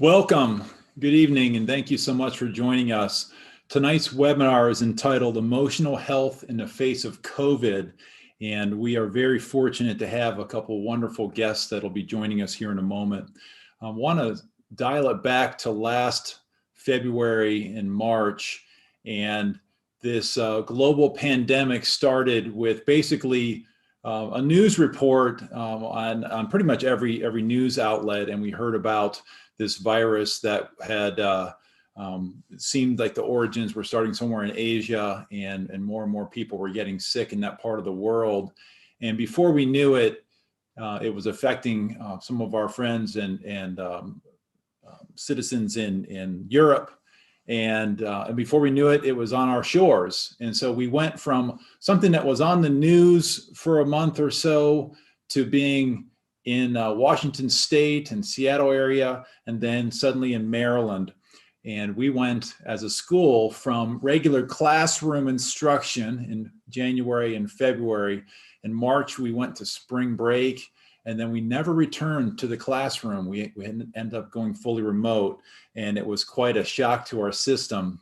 Welcome, good evening, and thank you so much for joining us. Tonight's webinar is entitled Emotional Health in the Face of COVID, and we are very fortunate to have a couple of wonderful guests that will be joining us here in a moment. I want to dial it back to last February and March, and this global pandemic started with basically a news report on pretty much every news outlet, and we heard about this virus that had it seemed like the origins were starting somewhere in Asia, and more people were getting sick in that part of the world. And before we knew it, it was affecting some of our friends and citizens in Europe. And before we knew it, it was on our shores. And so we went from something that was on the news for a month or so to being in Washington State and Seattle area, and then suddenly in Maryland. And we went as a school from regular classroom instruction in January and February. In March, we went to spring break, and then we never returned to the classroom. We ended up going fully remote, and it was quite a shock to our system.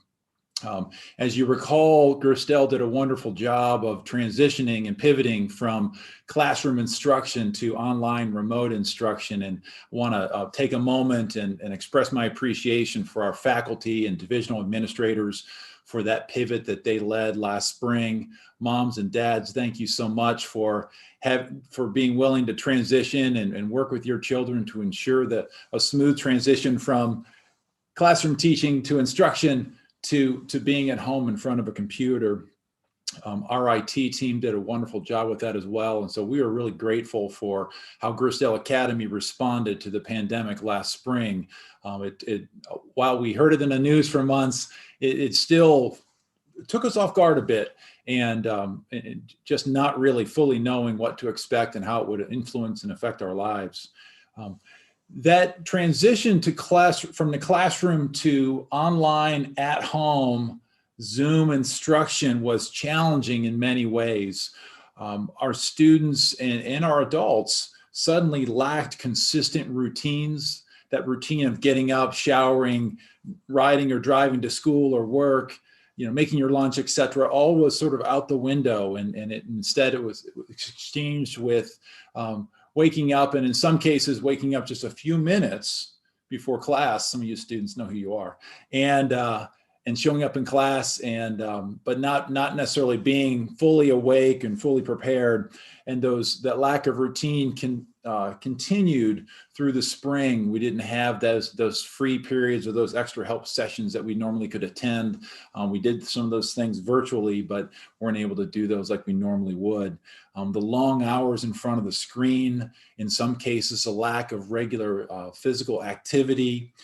As you recall, Gerstell did a wonderful job of transitioning and pivoting from classroom instruction to online remote instruction. And I want to take a moment and express my appreciation for our faculty and divisional administrators for that pivot that they led last spring. Moms and dads, thank you so much for being willing to transition and work with your children to ensure that a smooth transition from classroom teaching to instruction to being at home in front of a computer. Our IT team did a wonderful job with that as well. And so we are really grateful for how Gerstell Academy responded to the pandemic last spring. While we heard it in the news for months, it still took us off guard a bit, and just not really fully knowing what to expect and how it would influence and affect our lives. That transition to from the classroom to online at home Zoom instruction was challenging in many ways. Our students and our adults suddenly lacked consistent routines. That routine of getting up, showering, riding or driving to school or work, making your lunch, etc., all was sort of out the window, and instead it was exchanged with waking up, and in some cases, waking up just a few minutes before class. Some of you students know who you are, and showing up in class, and but not necessarily being fully awake and fully prepared. And that lack of routine continued through the spring. We didn't have those free periods or those extra help sessions that we normally could attend. We did some of those things virtually, but weren't able to do those like we normally would. The long hours in front of the screen, in some cases, a lack of regular physical activity,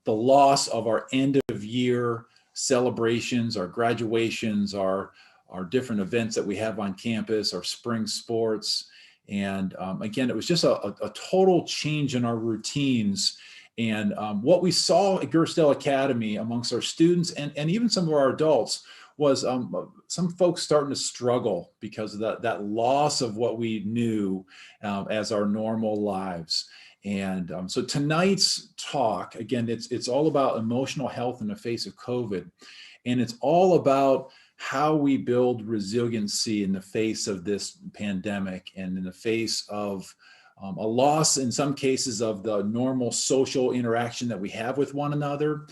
the loss of our end of year celebrations, our graduations, our different events that we have on campus, our spring sports. And again, it was just a total change in our routines. And what we saw at Gerstell Academy amongst our students and even some of our adults was some folks starting to struggle because of that loss of what we knew as our normal lives. And so tonight's talk, again, it's all about emotional health in the face of COVID. And it's all about how we build resiliency in the face of this pandemic and in the face of a loss, in some cases, of the normal social interaction that we have with one another,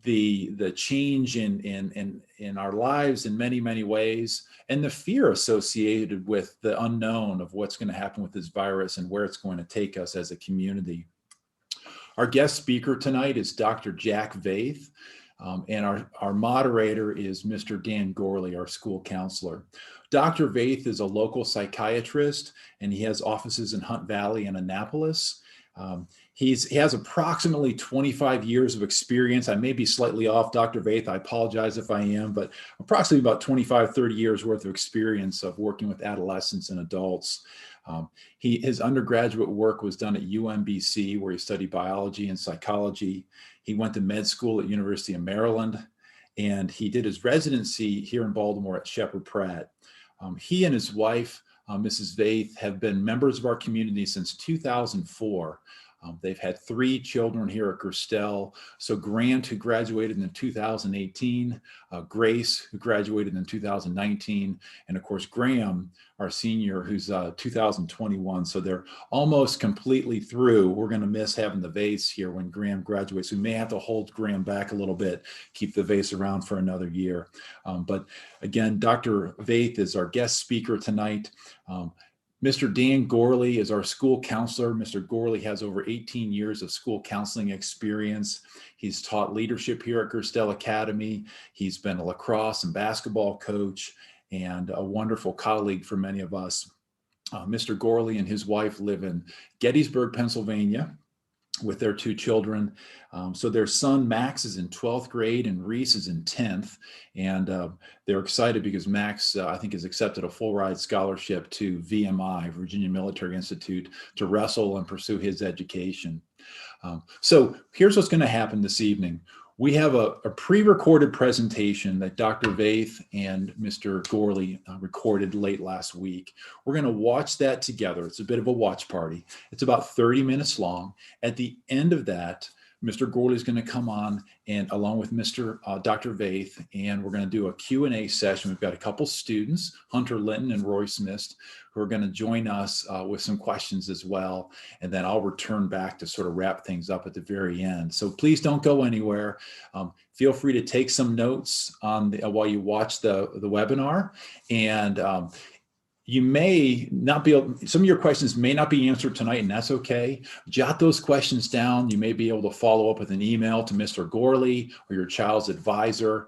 the change in our lives in many ways, and the fear associated with the unknown of what's going to happen with this virus and where it's going to take us as a community. Our guest speaker tonight is Dr. Jack Vaeth. And our moderator is Mr. Dan Gourley, our school counselor. Dr. Vaeth is a local psychiatrist, and he has offices in Hunt Valley and Annapolis. He has approximately 25 years of experience. I may be slightly off, Dr. Vaeth, I apologize if I am, but approximately about 25, 30 years worth of experience of working with adolescents and adults. His undergraduate work was done at UMBC, where he studied biology and psychology. He went to med school at University of Maryland, and he did his residency here in Baltimore at Shepherd Pratt. He and his wife, Mrs. Vaeth, have been members of our community since 2004. They've had 3 children here at Gerstell. So Grant, who graduated in 2018, Grace, who graduated in 2019, and of course, Graham, our senior, who's 2021. So they're almost completely through. We're going to miss having the Vaeths here when Graham graduates. We may have to hold Graham back a little bit, keep the Vaeths around for another year. But again, Dr. Vaeth is our guest speaker tonight. Mr. Dan Gourley is our school counselor. Mr. Gourley has over 18 years of school counseling experience. He's taught leadership here at Gerstell Academy. He's been a lacrosse and basketball coach and a wonderful colleague for many of us. Mr. Gourley and his wife live in Gettysburg, Pennsylvania, with their 2 children. So their son Max is in 12th grade and Reese is in 10th. And they're excited because Max, I think, has accepted a full ride scholarship to VMI, Virginia Military Institute, to wrestle and pursue his education. So here's what's going to happen this evening. We have a pre-recorded presentation that Dr. Vaeth and Mr. Gourley recorded late last week. We're going to watch that together. It's a bit of a watch party. It's about 30 minutes long. At the end of that, Mr. Gourley is going to come on and along with Dr. Vaeth, and we're going to do a Q&A session. We've got a couple students, Hunter Linton and Roy Smith, who are going to join us with some questions as well. And then I'll return back to sort of wrap things up at the very end. So please don't go anywhere. Feel free to take some notes on while you watch the webinar. And you may not be able, some of your questions may not be answered tonight, and that's okay. Jot those questions down. You may be able to follow up with an email to Mr. Gourley or your child's advisor.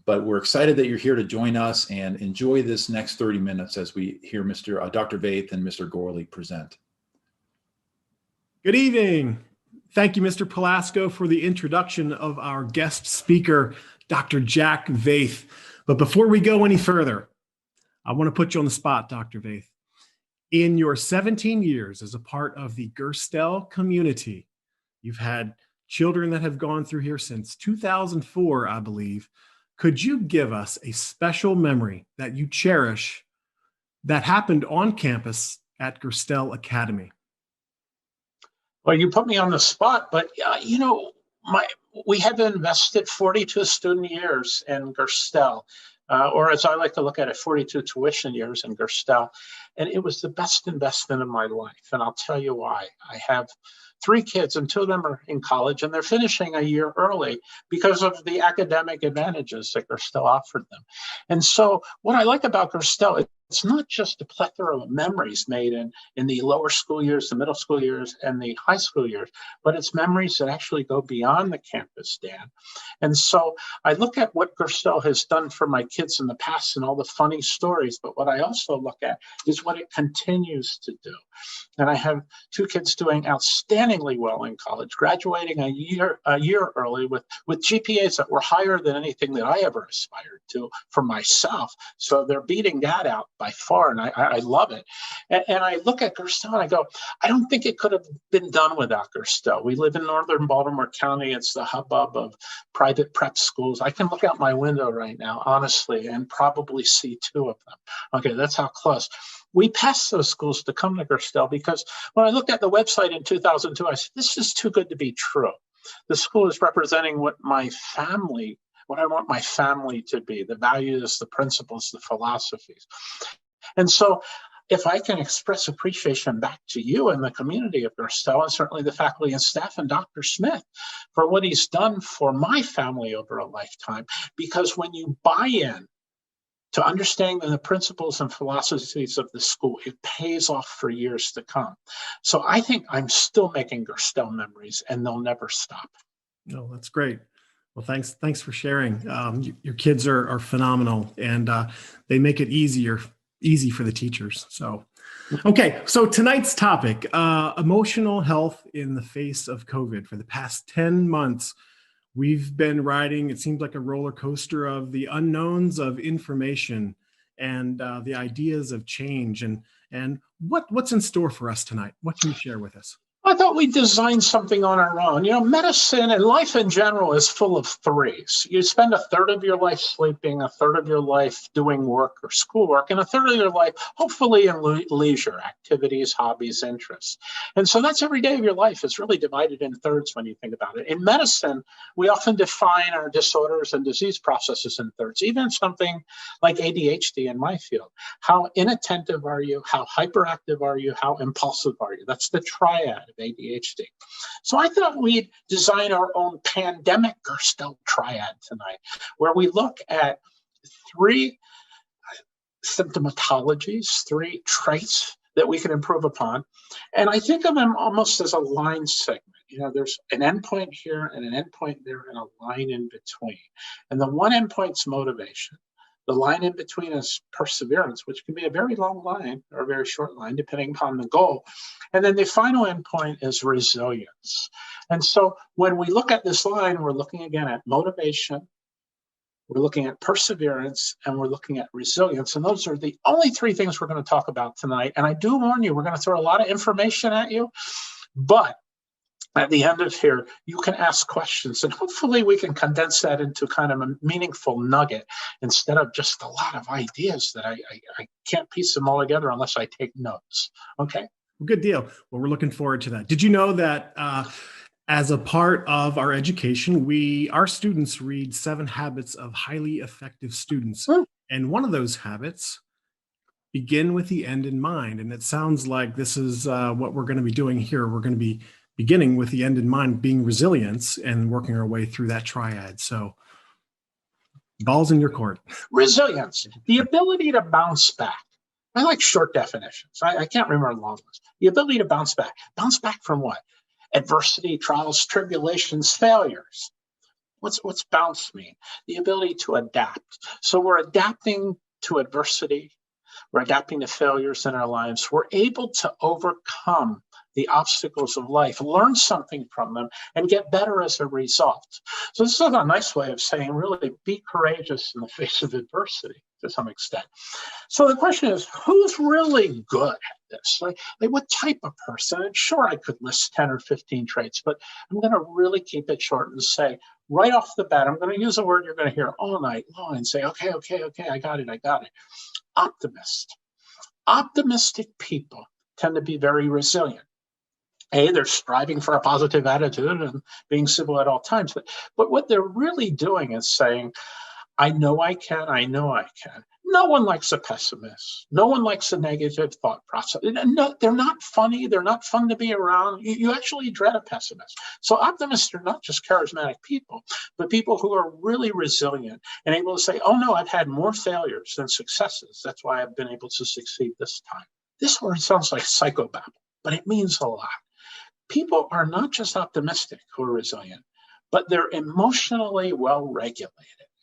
But we're excited that you're here to join us and enjoy this next 30 minutes as we hear Dr. Vaeth and Mr. Gourley present. Good evening. Thank you, Mr. Pelasco, for the introduction of our guest speaker, Dr. Jack Vaeth. But before we go any further, I want to put you on the spot, Dr. Vaeth. In your 17 years as a part of the Gerstell community, you've had children that have gone through here since 2004, I believe. Could you give us a special memory that you cherish that happened on campus at Gerstell Academy? Well, you put me on the spot, but you know, we have invested 42 student years in Gerstell. Or as I like to look at it, 42 tuition years in Gerstell. And it was the best investment of my life. And I'll tell you why. I have 3 kids and 2 of them are in college and they're finishing a year early because of the academic advantages that Gerstell offered them. And so what I like about Gerstell, it's not just a plethora of memories made in the lower school years, the middle school years, and the high school years, but it's memories that actually go beyond the campus, Dan. And so I look at what Gerstell has done for my kids in the past and all the funny stories, but what I also look at is what it continues to do. And I have 2 kids doing outstandingly well in college, graduating a year early with GPAs that were higher than anything that I ever aspired to for myself. So they're beating that out by far, and I love it. And I look at Gerstell and I go, I don't think it could have been done without Gerstell. We live in northern Baltimore County. It's the hubbub of private prep schools. I can look out my window right now, honestly, and probably see 2 of them. Okay, that's how close. We passed those schools to come to Gerstell because when I looked at the website in 2002, I said, this is too good to be true. The school is representing what I want my family to be, the values, the principles, the philosophies. And so if I can express appreciation back to you and the community of Gerstell, and certainly the faculty and staff and Dr. Smith for what he's done for my family over a lifetime, because when you buy in to understanding the principles and philosophies of the school, it pays off for years to come. So I think I'm still making Gerstell memories and they'll never stop. No, that's great. Well, thanks for sharing. Your kids are phenomenal, and they make it easy for the teachers. So, okay. So tonight's topic, emotional health in the face of COVID. For the past 10 months, we've been riding, it seems like a roller coaster of the unknowns of information and the ideas of change. And what's in store for us tonight? What can you share with us? I thought we'd design something on our own. Medicine and life in general is full of threes. You spend a third of your life sleeping, a third of your life doing work or schoolwork, and a third of your life, hopefully, in leisure activities, hobbies, interests. And so that's every day of your life. It's really divided in thirds when you think about it. In medicine, we often define our disorders and disease processes in thirds, even something like ADHD in my field. How inattentive are you? How hyperactive are you? How impulsive are you? That's the triad of ADHD. So I thought we'd design our own pandemic Gerstell triad tonight, where we look at three symptomatologies, three traits that we can improve upon. And I think of them almost as a line segment. There's an endpoint here and an endpoint there and a line in between. And the one endpoint's motivation. The line in between is perseverance, which can be a very long line or a very short line, depending upon the goal. And then the final endpoint is resilience. And so when we look at this line, we're looking again at motivation, we're looking at perseverance, and we're looking at resilience. And those are the only three things we're going to talk about tonight. And I do warn you, we're going to throw a lot of information at you, but at the end of here, you can ask questions, and hopefully we can condense that into kind of a meaningful nugget instead of just a lot of ideas that I can't piece them all together unless I take notes. Okay? Good deal. Well, we're looking forward to that. Did you know that as a part of our education, our students read 7 Habits of Highly Effective Students. And one of those habits, begin with the end in mind. And it sounds like this is what we're going to be doing here. We're going to be beginning with the end in mind, being resilience, and working our way through that triad. So ball's in your court. Resilience, the ability to bounce back. I like short definitions. I can't remember long ones. The ability to bounce back. Bounce back from what? Adversity, trials, tribulations, failures. What's bounce mean? The ability to adapt. So we're adapting to adversity. We're adapting to failures in our lives. We're able to overcome the obstacles of life, learn something from them, and get better as a result. So this is a nice way of saying, really, be courageous in the face of adversity to some extent. So the question is, who's really good at this? Like what type of person? And sure, I could list 10 or 15 traits, but I'm going to really keep it short and say, right off the bat, I'm going to use a word you're going to hear all night long and say, okay, I got it. Optimist. Optimistic people tend to be very resilient. They're striving for a positive attitude and being civil at all times. But what they're really doing is saying, I know I can. No one likes a pessimist. No one likes a negative thought process. No, they're not funny. They're not fun to be around. You actually dread a pessimist. So optimists are not just charismatic people, but people who are really resilient and able to say, oh no, I've had more failures than successes. That's why I've been able to succeed this time. This word sounds like psychobabble, but it means a lot. People are not just optimistic who are resilient, but they're emotionally well-regulated.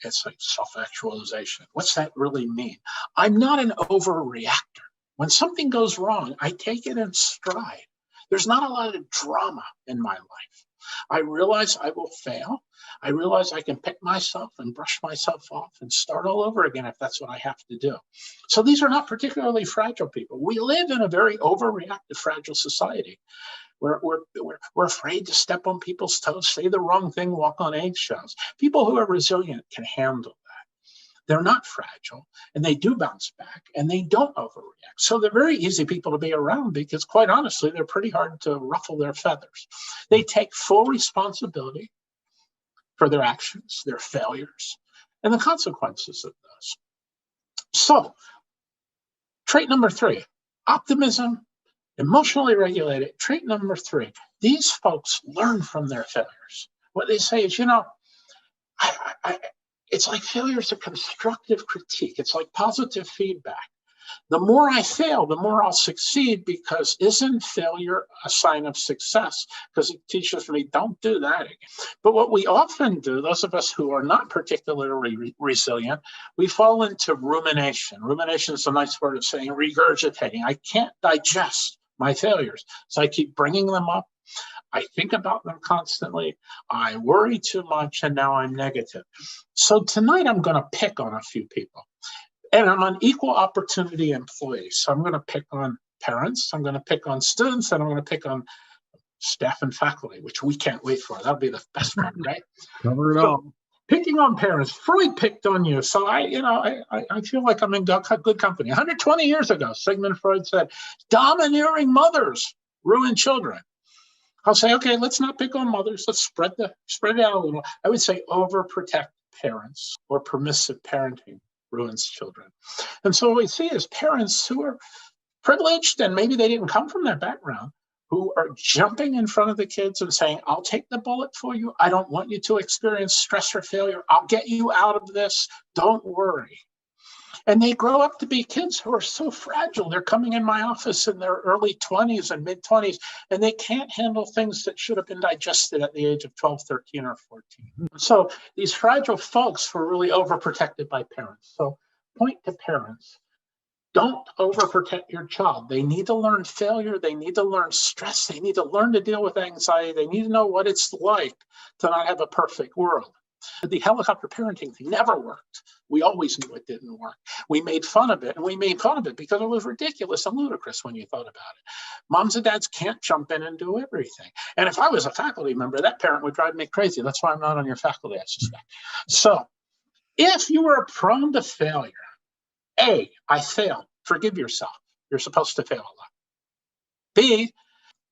It's like self-actualization. What's that really mean? I'm not an overreactor. When something goes wrong, I take it in stride. There's not a lot of drama in my life. I realize I will fail. I realize I can pick myself and brush myself off and start all over again if that's what I have to do. So these are not particularly fragile people. We live in a very overreactive, fragile society. We're afraid to step on people's toes, say the wrong thing, walk on eggshells. People who are resilient can handle that. They're not fragile, and they do bounce back, and they don't overreact. So they're very easy people to be around because, quite honestly, they're pretty hard to ruffle their feathers. They take full responsibility for their actions, their failures, and the consequences of those. So, trait number 3, optimism. Emotionally regulated. Trait number 3, these folks learn from their failures. What they say is, it's like failure is a constructive critique. It's like positive feedback. The more I fail, the more I'll succeed, because isn't failure a sign of success? Because it teaches me, don't do that again. But what we often do, those of us who are not particularly resilient, we fall into rumination. Rumination is a nice word of saying regurgitating. I can't digest my failures, so I keep bringing them up. I think about them constantly. I worry too much, and now I'm negative. So tonight I'm going to pick on a few people. And I'm an equal opportunity employee. So I'm going to pick on parents, I'm going to pick on students, and I'm going to pick on staff and faculty, which we can't wait for. That'll be the best part, right? Cover it all. Picking on parents. Freud picked on you. So I feel like I'm in good company. 120 years ago, Sigmund Freud said, domineering mothers ruin children. I'll say, okay, let's not pick on mothers. Let's spread it out a little. I would say overprotect parents, or permissive parenting ruins children. And so what we see is parents who are privileged, and maybe they didn't come from that background, who are jumping in front of the kids and saying, I'll take the bullet for you. I don't want you to experience stress or failure. I'll get you out of this. Don't worry. And they grow up to be kids who are so fragile. They're coming in my office in their early 20s and mid 20s, and they can't handle things that should have been digested at the age of 12, 13, or 14. So these fragile folks were really overprotected by parents. So point to parents. Don't overprotect your child. They need to learn failure. They need to learn stress. They need to learn to deal with anxiety. They need to know what it's like to not have a perfect world. The helicopter parenting thing never worked. We always knew it didn't work. We made fun of it, and we made fun of it because it was ridiculous and ludicrous when you thought about it. Moms and dads can't jump in and do everything. And if I was a faculty member, that parent would drive me crazy. That's why I'm not on your faculty, I suspect. So if you are prone to failure, A, I failed. Forgive yourself. You're supposed to fail a lot. B,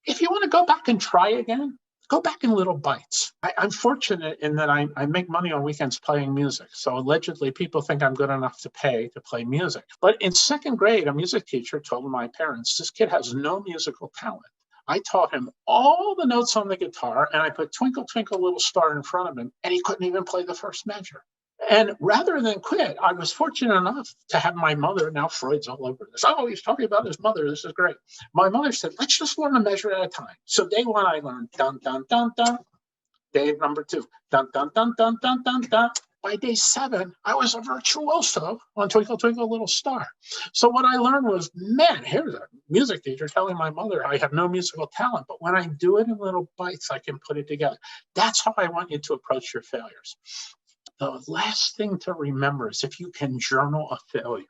if you want to go back and try again, go back in little bites. I'm fortunate in that I make money on weekends playing music. So allegedly, people think I'm good enough to pay to play music. But in second grade, a music teacher told my parents, this kid has no musical talent. I taught him all the notes on the guitar, and I put Twinkle, Twinkle, Little Star in front of him, and he couldn't even play the first measure. And rather than quit, I was fortunate enough to have my mother, now Freud's all over this. Oh, he's talking about his mother. This is great. My mother said, let's just learn a measure at a time. So day one, I learned dun, dun, dun, dun. Day number two, dun, dun, dun, dun, dun, dun, dun. By day 7, I was a virtuoso on Twinkle, Twinkle, Little Star. So what I learned was, man, here's a music teacher telling my mother I have no musical talent, but when I do it in little bites, I can put it together. That's how I want you to approach your failures. The last thing to remember is if you can journal a failure,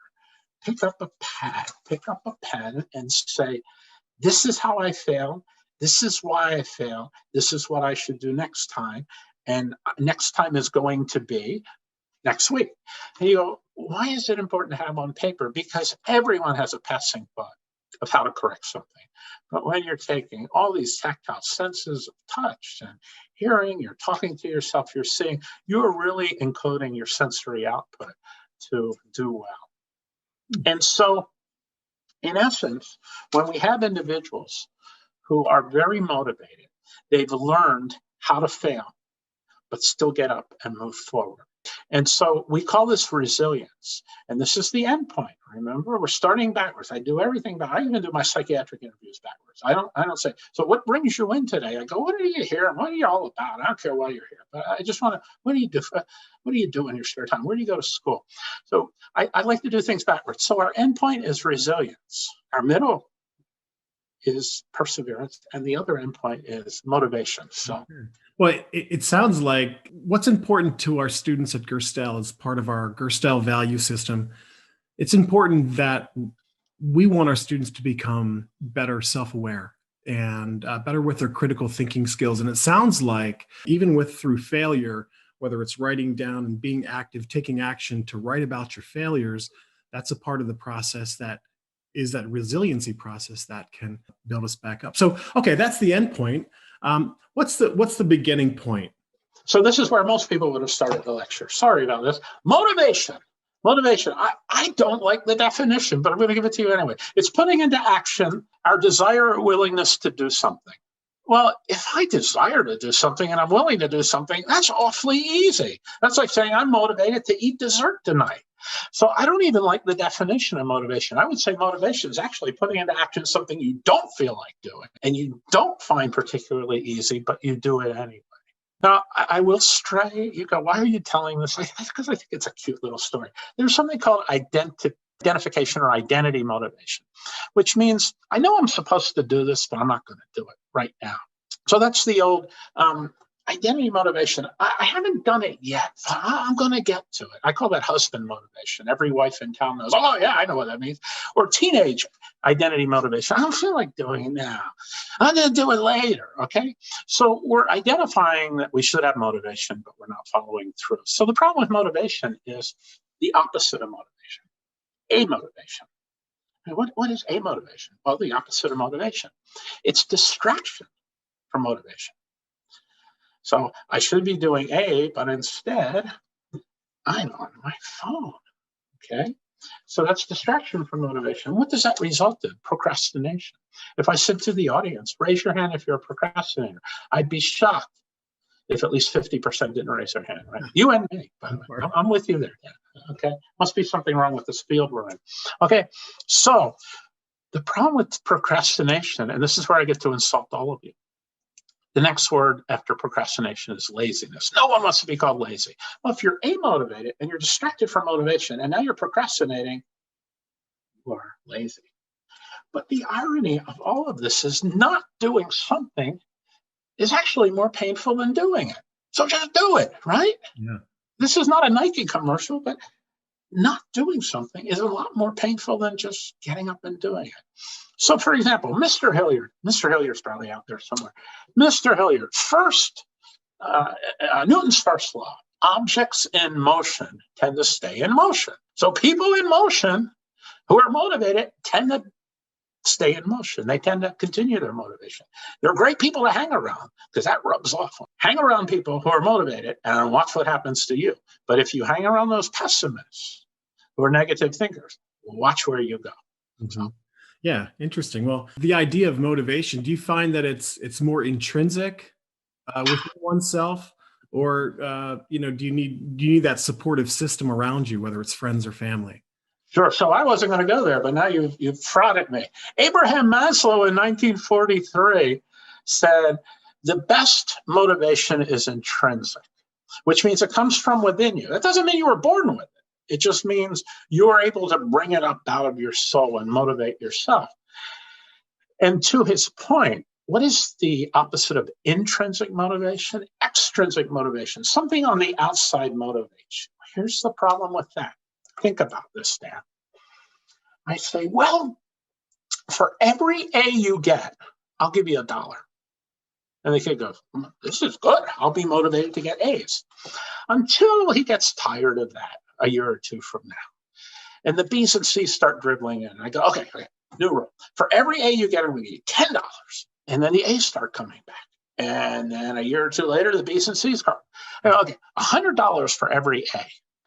pick up a pad and say, this is how I failed. This is why I failed. This is what I should do next time. And next time is going to be next week. And you go, why is it important to have on paper? Because everyone has a passing thought of how to correct something. But when you're taking all these tactile senses of touch and hearing, you're talking to yourself, you're seeing, you're really encoding your sensory output to do well. And so, in essence, when we have individuals who are very motivated, they've learned how to fail, but still get up and move forward. And so we call this resilience. And this is the end point. Remember, we're starting backwards. I do everything back. I even do my psychiatric interviews backwards. I don't say, so what brings you in today? I go, what are you here? What are you all about? I don't care why you're here. But I just want to, what do you do? What do you do in your spare time? Where do you go to school? So I like to do things backwards. So our end point is resilience. Our middle is perseverance, and the other endpoint is motivation. So, well, it sounds like what's important to our students at Gerstell as part of our Gerstell value system. It's important that we want our students to become better self-aware and better with their critical thinking skills. And it sounds like even through failure, whether it's writing down and being active, taking action to write about your failures, that's a part of the process that is that resiliency process that can build us back up. So, okay, that's the end point. What's the beginning point? So this is where most people would have started the lecture. Sorry about this. Motivation. I don't like the definition, but I'm going to give it to you anyway. It's putting into action our desire or willingness to do something. Well, if I desire to do something and I'm willing to do something, that's awfully easy. That's like saying I'm motivated to eat dessert tonight. So I don't even like the definition of motivation. I would say motivation is actually putting into action something you don't feel like doing and you don't find particularly easy, but you do it anyway. Now, I will stray. You go, why are you telling this? Because I think it's a cute little story. There's something called identification or identity motivation, which means I know I'm supposed to do this, but I'm not going to do it right now. So that's the old, identity motivation, I haven't done it yet. I'm going to get to it. I call that husband motivation. Every wife in town knows, oh, yeah, I know what that means. Or teenage identity motivation. I don't feel like doing it now. I'm going to do it later, okay? So we're identifying that we should have motivation, but we're not following through. So the problem with motivation is the opposite of motivation, amotivation. What is amotivation? Well, the opposite of motivation. It's distraction from motivation. So I should be doing A, but instead I'm on my phone, okay? So that's distraction from motivation. What does that result in? Procrastination. If I said to the audience, raise your hand if you're a procrastinator, I'd be shocked if at least 50% didn't raise their hand, right? You and me, by the way. I'm with you there, okay? Must be something wrong with this field we're in. Okay, so the problem with procrastination, and this is where I get to insult all of you, the next word after procrastination is laziness. No one wants to be called lazy. Well, if you're amotivated and you're distracted from motivation and now you're procrastinating, you are lazy. But the irony of all of this is not doing something is actually more painful than doing it. So just do it, right? Yeah. This is not a Nike commercial, but not doing something is a lot more painful than just getting up and doing it. So, for example, Mr. Hilliard's probably out there somewhere. Mr. Hilliard, Newton's first law, objects in motion tend to stay in motion. So people in motion who are motivated tend to stay in motion. They tend to continue their motivation. They're great people to hang around because that rubs off. Hang around people who are motivated and watch what happens to you. But if you hang around those pessimists who are negative thinkers, watch where you go. Mm-hmm. Yeah, interesting. Well, the idea of motivation, do you find that it's more intrinsic within oneself, or do you need that supportive system around you, whether it's friends or family? Sure. So I wasn't going to go there, but now you've prodded me. Abraham Maslow in 1943 said, the best motivation is intrinsic, which means it comes from within you. That doesn't mean you were born with it. It just means you are able to bring it up out of your soul and motivate yourself. And to his point, what is the opposite of intrinsic motivation? Extrinsic motivation. Something on the outside motivates you. Here's the problem with that. Think about this, Dan. I say, well, for every A you get, I'll give you $1. And the kid goes, this is good. I'll be motivated to get A's. Until he gets tired of that a year or two from now. And the B's and C's start dribbling in. I go, okay, new rule. For every A you get, I'm going to give you $10. And then the A's start coming back. And then a year or two later, the B's and C's come. Okay, $100 for every A.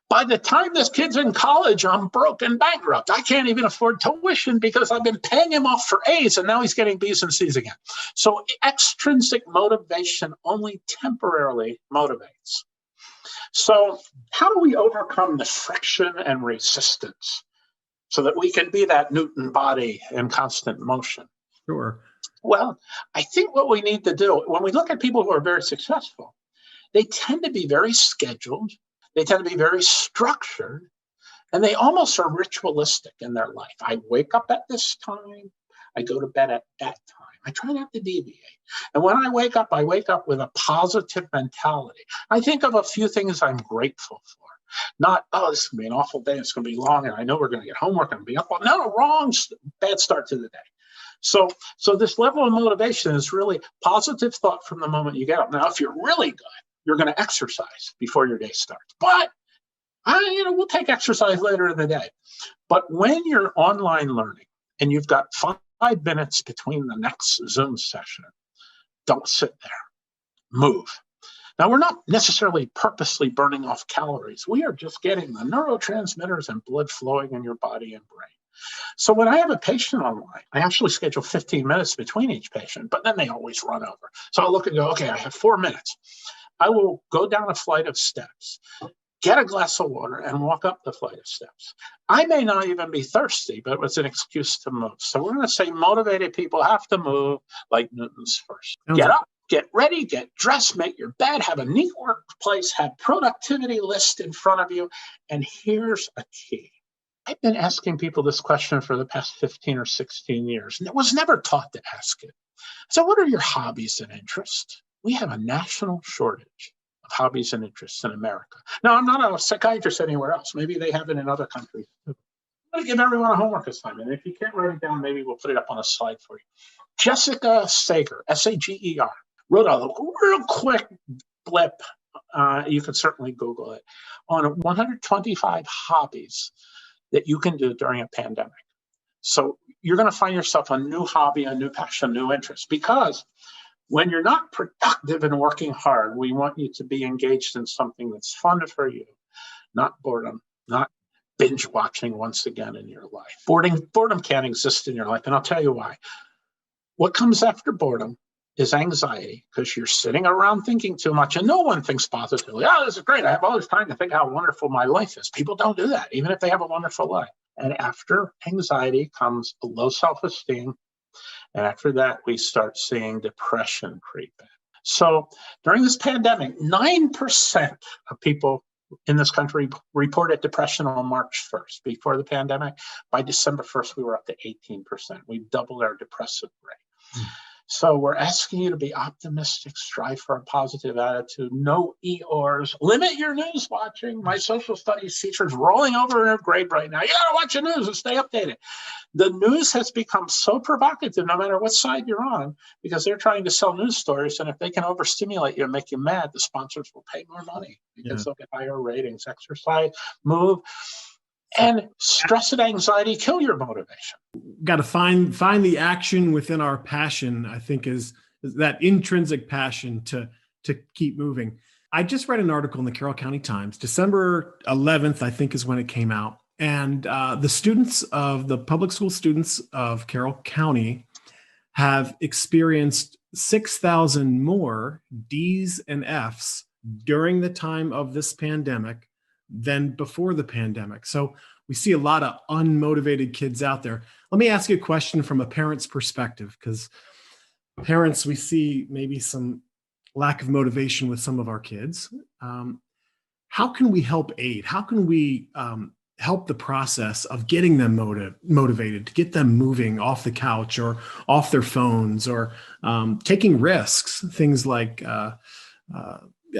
By the time this kid's in college, I'm broke and bankrupt. I can't even afford tuition because I've been paying him off for A's, and now he's getting B's and C's again. So extrinsic motivation only temporarily motivates. So how do we overcome the friction and resistance so that we can be that Newton body in constant motion? Sure. Well, I think what we need to do, when we look at people who are very successful, they tend to be very scheduled. They tend to be very structured, and they almost are ritualistic in their life. I wake up at this time. I go to bed at that time. I try not to deviate. And when I wake up with a positive mentality. I think of a few things I'm grateful for. Not, oh, this is going to be an awful day. It's going to be long, and I know we're going to get homework and be up. No, wrong, bad start to the day. So this level of motivation is really positive thought from the moment you get up. Now, if you're really good, you're going to exercise before your day starts. But, we'll take exercise later in the day. But when you're online learning and you've got 5 minutes between the next Zoom session, don't sit there. Move. Now, we're not necessarily purposely burning off calories. We are just getting the neurotransmitters and blood flowing in your body and brain. So when I have a patient online, I actually schedule 15 minutes between each patient, but then they always run over. So I'll look and go, okay, I have 4 minutes. I will go down a flight of steps, get a glass of water, and walk up the flight of steps. I may not even be thirsty, but it's an excuse to move. So we're going to say motivated people have to move like Newton's first. Get up, get ready, get dressed, make your bed, have a neat workplace, have productivity list in front of you. And here's a key. I've been asking people this question for the past 15 or 16 years, and it was never taught to ask it. So what are your hobbies and interests? we have a national shortage of hobbies and interests in America. Now, I'm not a psychiatrist anywhere else. Maybe they have it in other countries too. I'm going to give everyone a homework assignment. And if you can't write it down, maybe we'll put it up on a slide for you. Jessica Sager, Sager, wrote a real quick blip. You can certainly Google it, on 125 hobbies that you can do during a pandemic. So you're going to find yourself a new hobby, a new passion, new interest, because when you're not productive and working hard, we want you to be engaged in something that's fun for you, not boredom, not binge watching once again in your life. Boredom can't exist in your life, and I'll tell you why. What comes after boredom is anxiety, because you're sitting around thinking too much, and no one thinks positively. Oh, this is great. I have all this time to think how wonderful my life is. People don't do that, even if they have a wonderful life. And after anxiety comes a low self-esteem. And after that, we start seeing depression creep in. So during this pandemic, 9% of people in this country reported depression on March 1st. Before the pandemic, by December 1st, we were up to 18%. We've doubled our depressive rate. So we're asking you to be optimistic, strive for a positive attitude, no Eeyores, limit your news watching. My social studies teacher's rolling over in her grade right now. You gotta watch the news and stay updated. The news has become so provocative, no matter what side you're on, because they're trying to sell news stories. And if they can overstimulate you and make you mad, the sponsors will pay more money because they'll get higher ratings. Exercise, move, and stress and anxiety kill your motivation. Got to find the action within our passion, I think, is that intrinsic passion to keep moving. I just read an article in the Carroll County Times, December 11th, I think is when it came out. And the public school students of Carroll County have experienced 6,000 more D's and F's during the time of this pandemic than before the pandemic. So we see a lot of unmotivated kids out there. Let me ask you a question from a parent's perspective, because parents, we see maybe some lack of motivation with some of our kids. How can we help aid? How can we help the process of getting them motivated, to get them moving off the couch or off their phones, or taking risks, things like,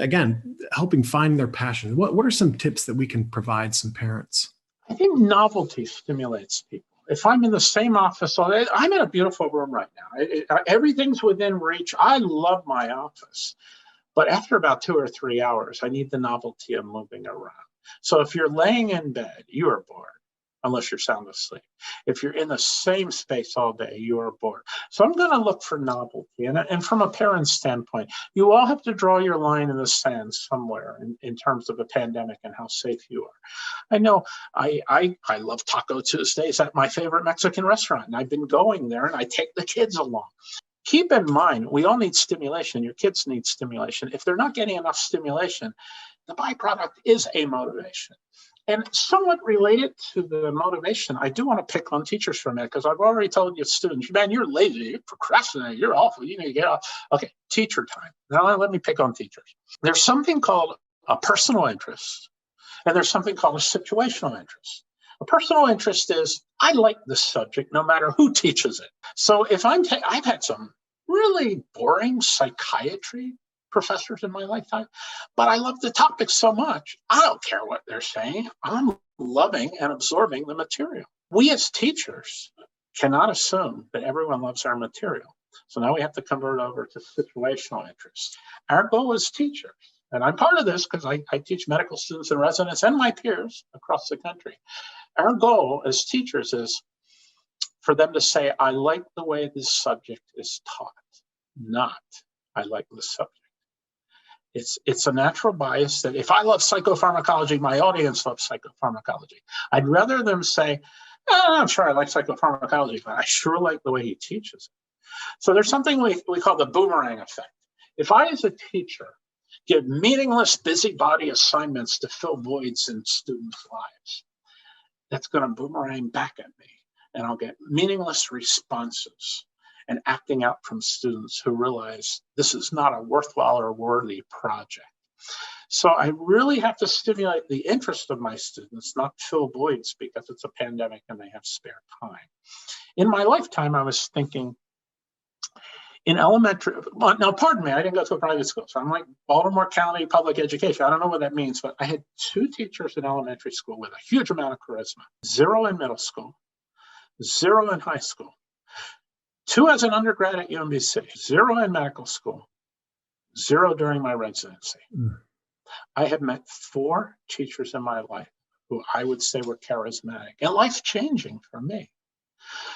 again, helping find their passion? What are some tips that we can provide some parents? I think novelty stimulates people. If I'm in the same office all day, I'm in a beautiful room right now. Everything's within reach. I love my office. But after about 2 or 3 hours, I need the novelty of moving around. So if you're laying in bed, you are bored, unless you're sound asleep. If you're in the same space all day, you are bored. So I'm going to look for novelty. And from a parent's standpoint, you all have to draw your line in the sand somewhere in terms of a pandemic and how safe you are. I know I love Taco Tuesdays at my favorite Mexican restaurant, and I've been going there, and I take the kids along. Keep in mind, we all need stimulation. Your kids need stimulation. If they're not getting enough stimulation, the byproduct is a motivation. And somewhat related to the motivation, I do want to pick on teachers for a minute, because I've already told you students, man, you're lazy, you're procrastinating, you're awful, you need to get off. Okay, teacher time. Now let me pick on teachers. There's something called a personal interest, and there's something called a situational interest. A personal interest is, I like this subject no matter who teaches it. So if I've had some really boring psychiatry professors in my lifetime, but I love the topic so much, I don't care what they're saying. I'm loving and absorbing the material. We as teachers cannot assume that everyone loves our material. So now we have to convert over to situational interest. Our goal as teachers, and I'm part of this because I teach medical students and residents and my peers across the country. Our goal as teachers is for them to say, I like the way this subject is taught, not I like this subject. It's a natural bias that if I love psychopharmacology, my audience loves psychopharmacology. I'd rather them say, I'm sure I like psychopharmacology, but I sure like the way he teaches it. So there's something we call the boomerang effect. If I, as a teacher, give meaningless busybody assignments to fill voids in students' lives, that's going to boomerang back at me, and I'll get meaningless responses and acting out from students who realize this is not a worthwhile or worthy project. So I really have to stimulate the interest of my students, not fill voids because it's a pandemic and they have spare time. In my lifetime, I was thinking, In elementary, well, now, pardon me, I didn't go to a private school. So I'm like Baltimore County public education. I don't know what that means, but I had 2 teachers in elementary school with a huge amount of charisma. 0 in middle school, 0 in high school, 2 as an undergrad at UMBC, 0 in medical school, 0 during my residency. I have met 4 teachers in my life who I would say were charismatic and life-changing for me.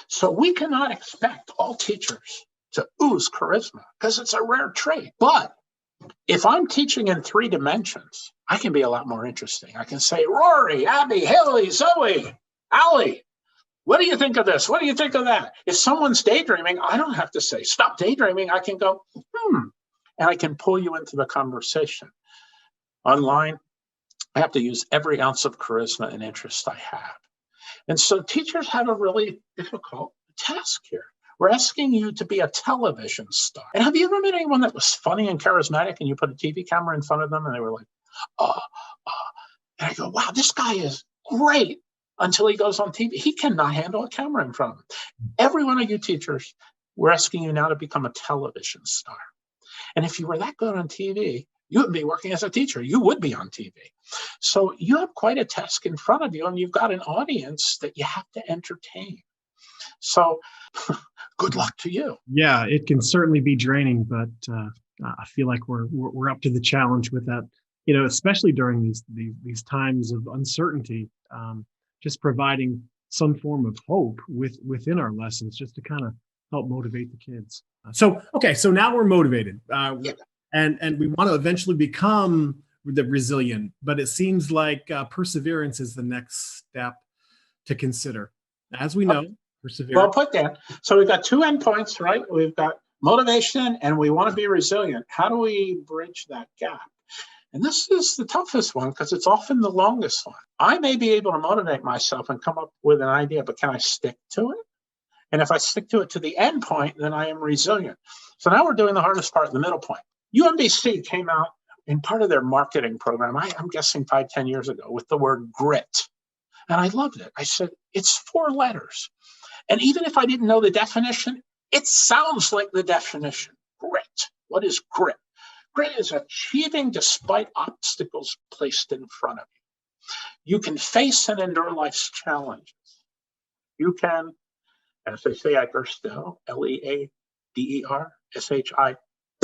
So we cannot expect all teachers to ooze charisma because it's a rare trait. But if I'm teaching in 3 dimensions, I can be a lot more interesting. I can say, Rory, Abby, Haley, Zoe, Allie, what do you think of this? What do you think of that? If someone's daydreaming, I don't have to say, stop daydreaming. I can go, and I can pull you into the conversation. Online, I have to use every ounce of charisma and interest I have. And so teachers have a really difficult task here. We're asking you to be a television star. And have you ever met anyone that was funny and charismatic and you put a TV camera in front of them and they were like, and I go, wow, this guy is great until he goes on TV. He cannot handle a camera in front of him. Every one of you teachers, we're asking you now to become a television star. And if you were that good on TV, you wouldn't be working as a teacher. You would be on TV. So you have quite a task in front of you, and you've got an audience that you have to entertain. So good luck to you. Yeah, it can certainly be draining, but I feel like we're up to the challenge with that. You know, especially during these times of uncertainty, just providing some form of hope within our lessons, just to kind of help motivate the kids. So now we're motivated. And we want to eventually become the resilient, but it seems like perseverance is the next step to consider. As we know, perseverance. Well put, Dan. So we've got 2 endpoints, right? We've got motivation and we want to be resilient. How do we bridge that gap? And this is the toughest one because it's often the longest one. I may be able to motivate myself and come up with an idea, but can I stick to it? And if I stick to it to the end point, then I am resilient. So now we're doing the hardest part, the middle point. UMBC came out in part of their marketing program, I'm guessing 5-10 years ago, with the word grit. And I loved it. I said, it's 4 letters. And even if I didn't know the definition, it sounds like the definition. Grit. What is grit? Grit is achieving despite obstacles placed in front of you. You can face and endure life's challenges. You can, as they say at Gerstell, LEADER, SHIP,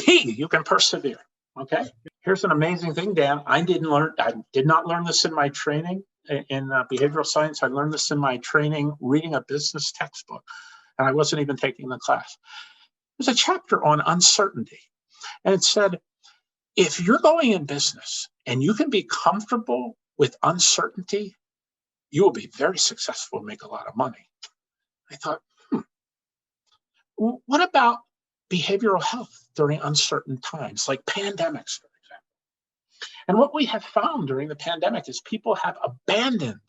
you can persevere. Okay. Here's an amazing thing, Dan. I did not learn this in my training in behavioral science. I learned this in my training reading a business textbook, and I wasn't even taking the class. There's a chapter on uncertainty, and it said, if you're going in business and you can be comfortable with uncertainty, you will be very successful and make a lot of money. I thought, what about behavioral health during uncertain times, like pandemics, for example? And what we have found during the pandemic is people have abandoned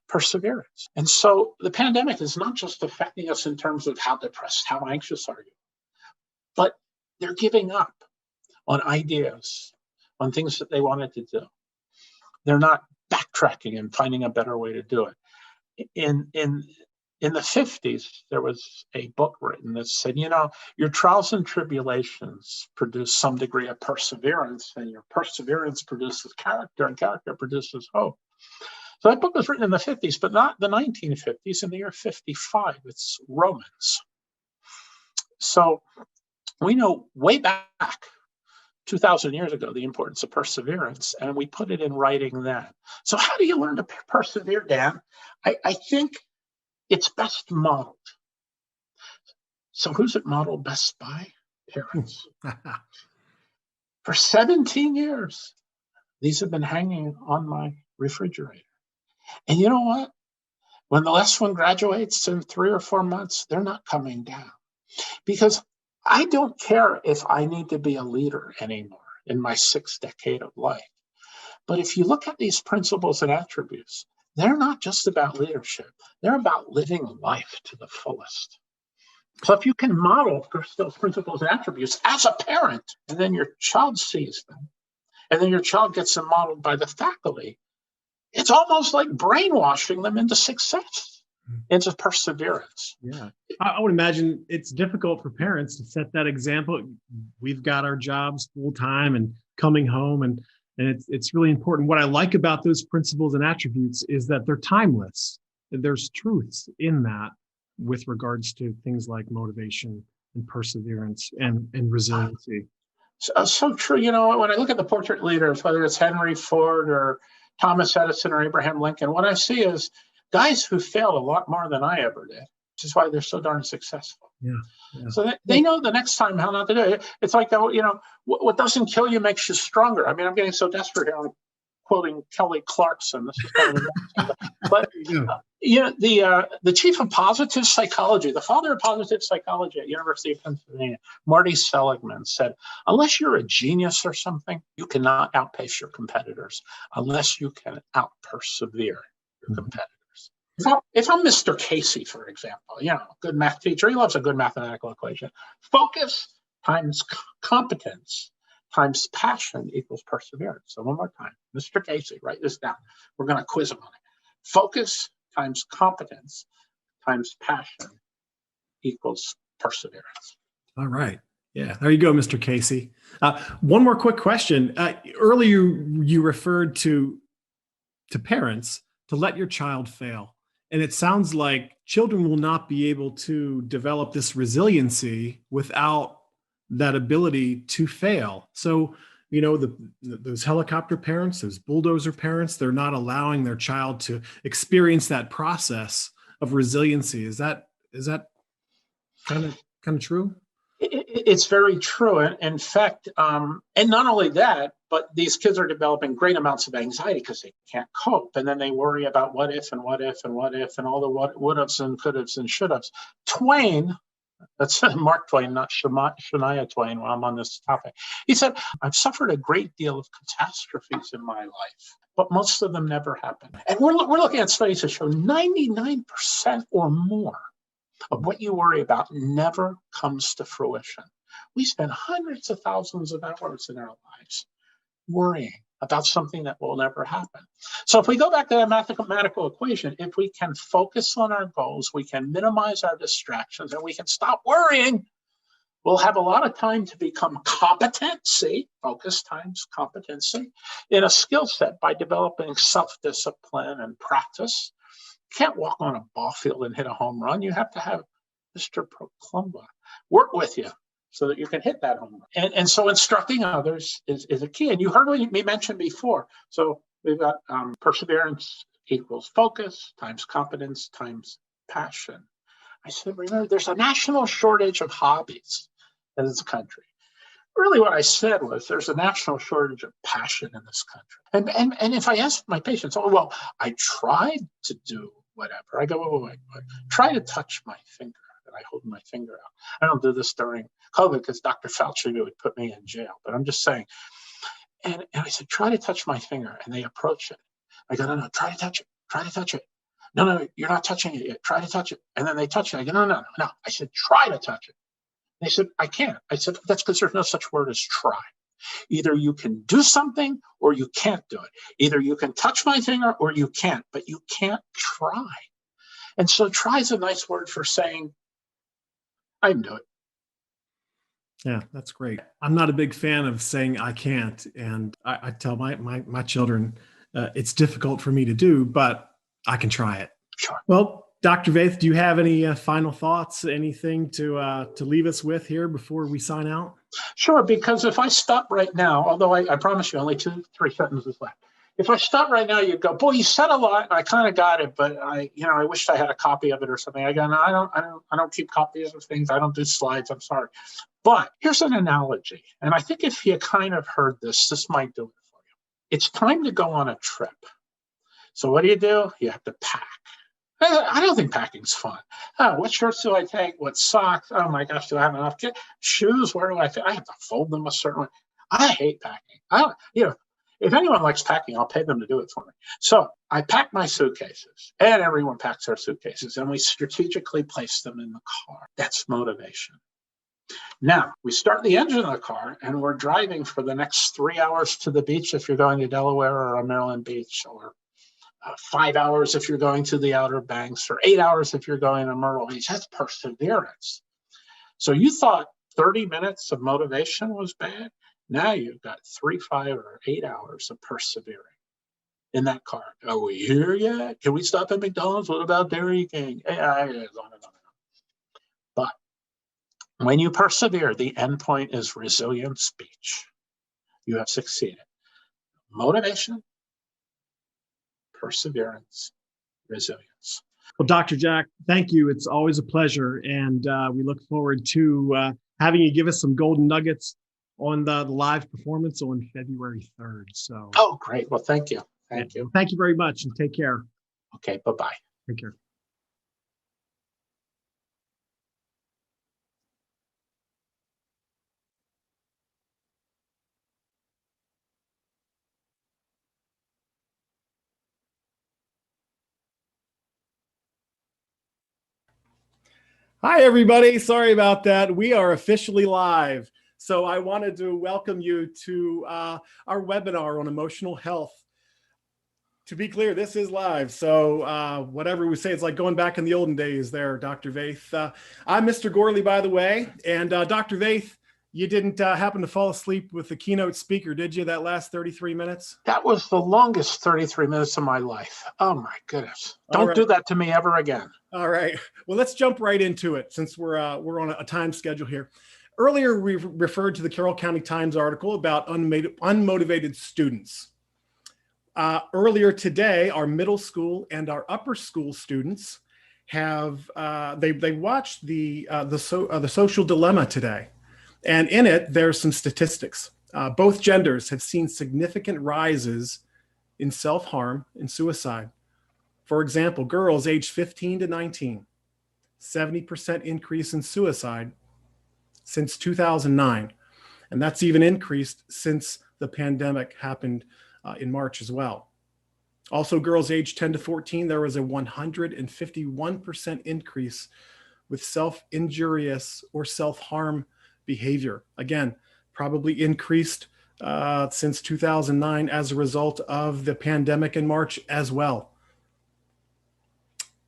perseverance. And so the pandemic is not just affecting us in terms of how depressed, how anxious are you, but they're giving up on ideas, on things that they wanted to do. They're not backtracking and finding a better way to do it. In the 50s, there was a book written that said, your trials and tribulations produce some degree of perseverance, and your perseverance produces character, and character produces hope. So that book was written in the 50s, but not the 1950s. In the year 55, it's Romans. So we know way back 2,000 years ago the importance of perseverance, and we put it in writing then. So how do you learn to persevere, Dan? I think it's best modeled. So who's it modeled best by? Parents. For 17 years, these have been hanging on my refrigerator. And you know what? When the last one graduates in 3 or 4 months, they're not coming down. Because I don't care if I need to be a leader anymore in my 6th decade of life. But if you look at these principles and attributes, they're not just about leadership. They're about living life to the fullest. So if you can model Gerstell's principles and attributes as a parent, and then your child sees them, and then your child gets them modeled by the faculty, it's almost like brainwashing them into success. into perseverance. Yeah. I would imagine it's difficult for parents to set that example. We've got our jobs full time and coming home, and it's really important. What I like about those principles and attributes is that they're timeless. There's truths in that with regards to things like motivation and perseverance and resiliency. So true. When I look at the portrait leaders, whether it's Henry Ford or Thomas Edison or Abraham Lincoln, what I see is guys who failed a lot more than I ever did, which is why they're so darn successful. Yeah. So they know the next time how not to do it. It's like, what doesn't kill you makes you stronger. I mean, I'm getting so desperate here. I'm quoting Kelly Clarkson. This is kind of but the chief of positive psychology, the father of positive psychology at University of Pennsylvania, Marty Seligman, said, unless you're a genius or something, you cannot outpace your competitors unless you can out-persevere your competitors. If I'm Mr. Casey, for example, good math teacher, he loves a good mathematical equation. Focus times competence times passion equals perseverance. So one more time, Mr. Casey, write this down. We're going to quiz him on it. Focus times competence times passion equals perseverance. All right. Yeah, there you go, Mr. Casey. One more quick question. Earlier, you referred to parents to let your child fail. And it sounds like children will not be able to develop this resiliency without that ability to fail. So, those helicopter parents, those bulldozer parents, they're not allowing their child to experience that process of resiliency. Is that kind of true? It's very true. In fact, and not only that, but these kids are developing great amounts of anxiety because they can't cope. And then they worry about what if and what if and what if and all the would haves and could haves and should haves. Twain, that's Mark Twain, not Shania Twain, while I'm on this topic. He said, I've suffered a great deal of catastrophes in my life, but most of them never happened. And we're looking at studies that show 99% or more of what you worry about never comes to fruition. We spend hundreds of thousands of hours in our lives worrying about something that will never happen. So if we go back to that mathematical equation, if we can focus on our goals, we can minimize our distractions, and we can stop worrying, we'll have a lot of time to become competent, focus times competency, in a skill set by developing self-discipline and practice. You can't walk on a ball field and hit a home run. You have to have Mr. Proclumba work with you so that you can hit that home run. And so instructing others is a key. And you heard me mention before. So we've got perseverance equals focus times competence times passion. I said, remember, there's a national shortage of hobbies in this country. Really what I said was there's a national shortage of passion in this country. And if I ask my patients, oh, well, I tried to do whatever. I go, wait. Try to touch my finger. And I hold my finger out. I don't do this during COVID because Dr. Fauci would put me in jail. But I'm just saying. And I said, try to touch my finger. And they approach it. I go, no, try to touch it. Try to touch it. No, you're not touching it yet. Try to touch it. And then they touch it. I go, no. I said, try to touch it. They said, I can't. I said, that's because there's no such word as try. Either you can do something or you can't do it. Either you can touch my finger or you can't, but you can't try. And so try is a nice word for saying, I can do it. Yeah, that's great. I'm not a big fan of saying I can't. And I tell my children, it's difficult for me to do, but I can try it. Sure. Well, Dr. Vaeth, do you have any final thoughts, anything to leave us with here before we sign out? Sure, because if I stop right now, although I promise you only 2-3 sentences left. If I stop right now, you'd go, boy, you said a lot. I kind of got it, but I wished I had a copy of it or something. I go, no, I don't keep copies of things. I don't do slides. I'm sorry. But here's an analogy. And I think if you kind of heard this might do it for you. It's time to go on a trip. So what do? You have to pack. I don't think packing's fun. Oh, what shirts do I take? What socks? Oh my gosh, do I have enough shoes? Where do I fit? I have to fold them a certain way. I hate packing. If anyone likes packing, I'll pay them to do it for me. So I pack my suitcases, and everyone packs their suitcases, and we strategically place them in the car. That's motivation. Now, we start the engine of the car, and we're driving for the next 3 hours to the beach if you're going to Delaware or Maryland Beach or 5 hours if you're going to the Outer Banks, or 8 hours if you're going to Myrtle Beach. That's perseverance. So you thought 30 minutes of motivation was bad. Now you've got 3, 5, or 8 hours of persevering in that car. Are we here yet? Can we stop at McDonald's? What about Dairy King? But when you persevere, the end point is resilient speech. You have succeeded. Motivation, perseverance, resilience. Well, Dr. Jack, thank you. It's always a pleasure. And we look forward to having you give us some golden nuggets on the live performance on February 3rd. So, oh, great. Well, thank you. Thank you. Thank you very much, and take care. Okay, bye-bye. Take care. Hi, everybody. Sorry about that. We are officially live. So I wanted to welcome you to our webinar on emotional health. To be clear, this is live. So whatever we say, it's like going back in the olden days there, Dr. Vaeth. I'm Mr. Gourley, by the way. And Dr. Vaeth, you didn't happen to fall asleep with the keynote speaker, did you, that last 33 minutes? That was the longest 33 minutes of my life. Oh, my goodness. Don't do that to me ever again. All right. Well, let's jump right into it since we're on a time schedule here. Earlier, we referred to the Carroll County Times article about unmotivated students. Earlier today, our middle school and our upper school students have they watched the social dilemma today, and in it there's some statistics. Both genders have seen significant rises in self-harm and suicide. For example, girls aged 15 to 19, 70% increase in suicide since 2009. And that's even increased since the pandemic happened in March as well. Also, girls aged 10 to 14, there was a 151% increase with self-injurious or self-harm behavior. Again, probably increased since 2009 as a result of the pandemic in March as well.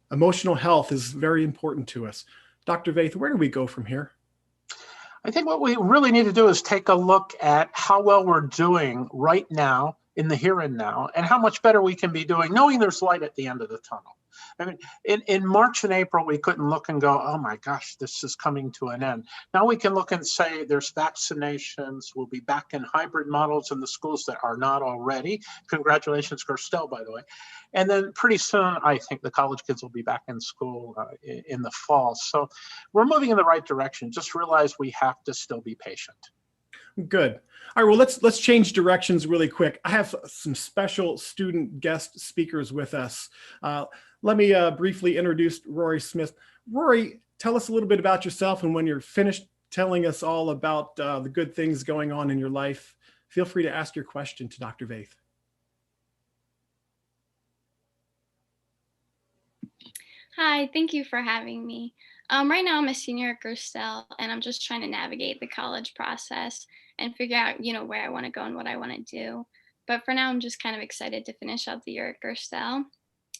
Emotional health is very important to us. Dr. Vaeth, where do we go from here? I think what we really need to do is take a look at how well we're doing right now in the here and now, and how much better we can be doing, knowing there's light at the end of the tunnel. I mean, in March and April, we couldn't look and go, oh my gosh, this is coming to an end. Now we can look and say there's vaccinations. We'll be back in hybrid models in the schools that are not already. Congratulations, Gerstell, by the way. And then pretty soon, I think the college kids will be back in school in the fall. So we're moving in the right direction. Just realize we have to still be patient. Good. All right, well, let's change directions really quick. I have some special student guest speakers with us. Let me briefly introduce Rory Smith. Rory, tell us a little bit about yourself, and when you're finished telling us all about the good things going on in your life, feel free to ask your question to Dr. Vaeth. Hi, thank you for having me. Right now I'm a senior at Gerstell, and I'm just trying to navigate the college process and figure out, where I want to go and what I want to do. But for now, I'm just kind of excited to finish out the year at Gerstell.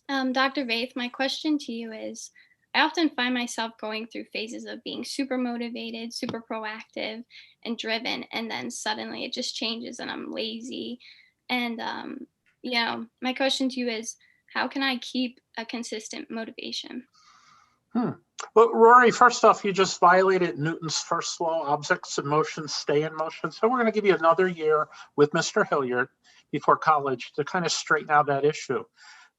Dr. Vaeth, my question to you is, I often find myself going through phases of being super motivated, super proactive and driven, and then suddenly it just changes and I'm lazy. And, my question to you is, how can I keep a consistent motivation? Well, Rory, first off, you just violated Newton's first law, objects in motion stay in motion. So we're going to give you another year with Mr. Hilliard before college to kind of straighten out that issue.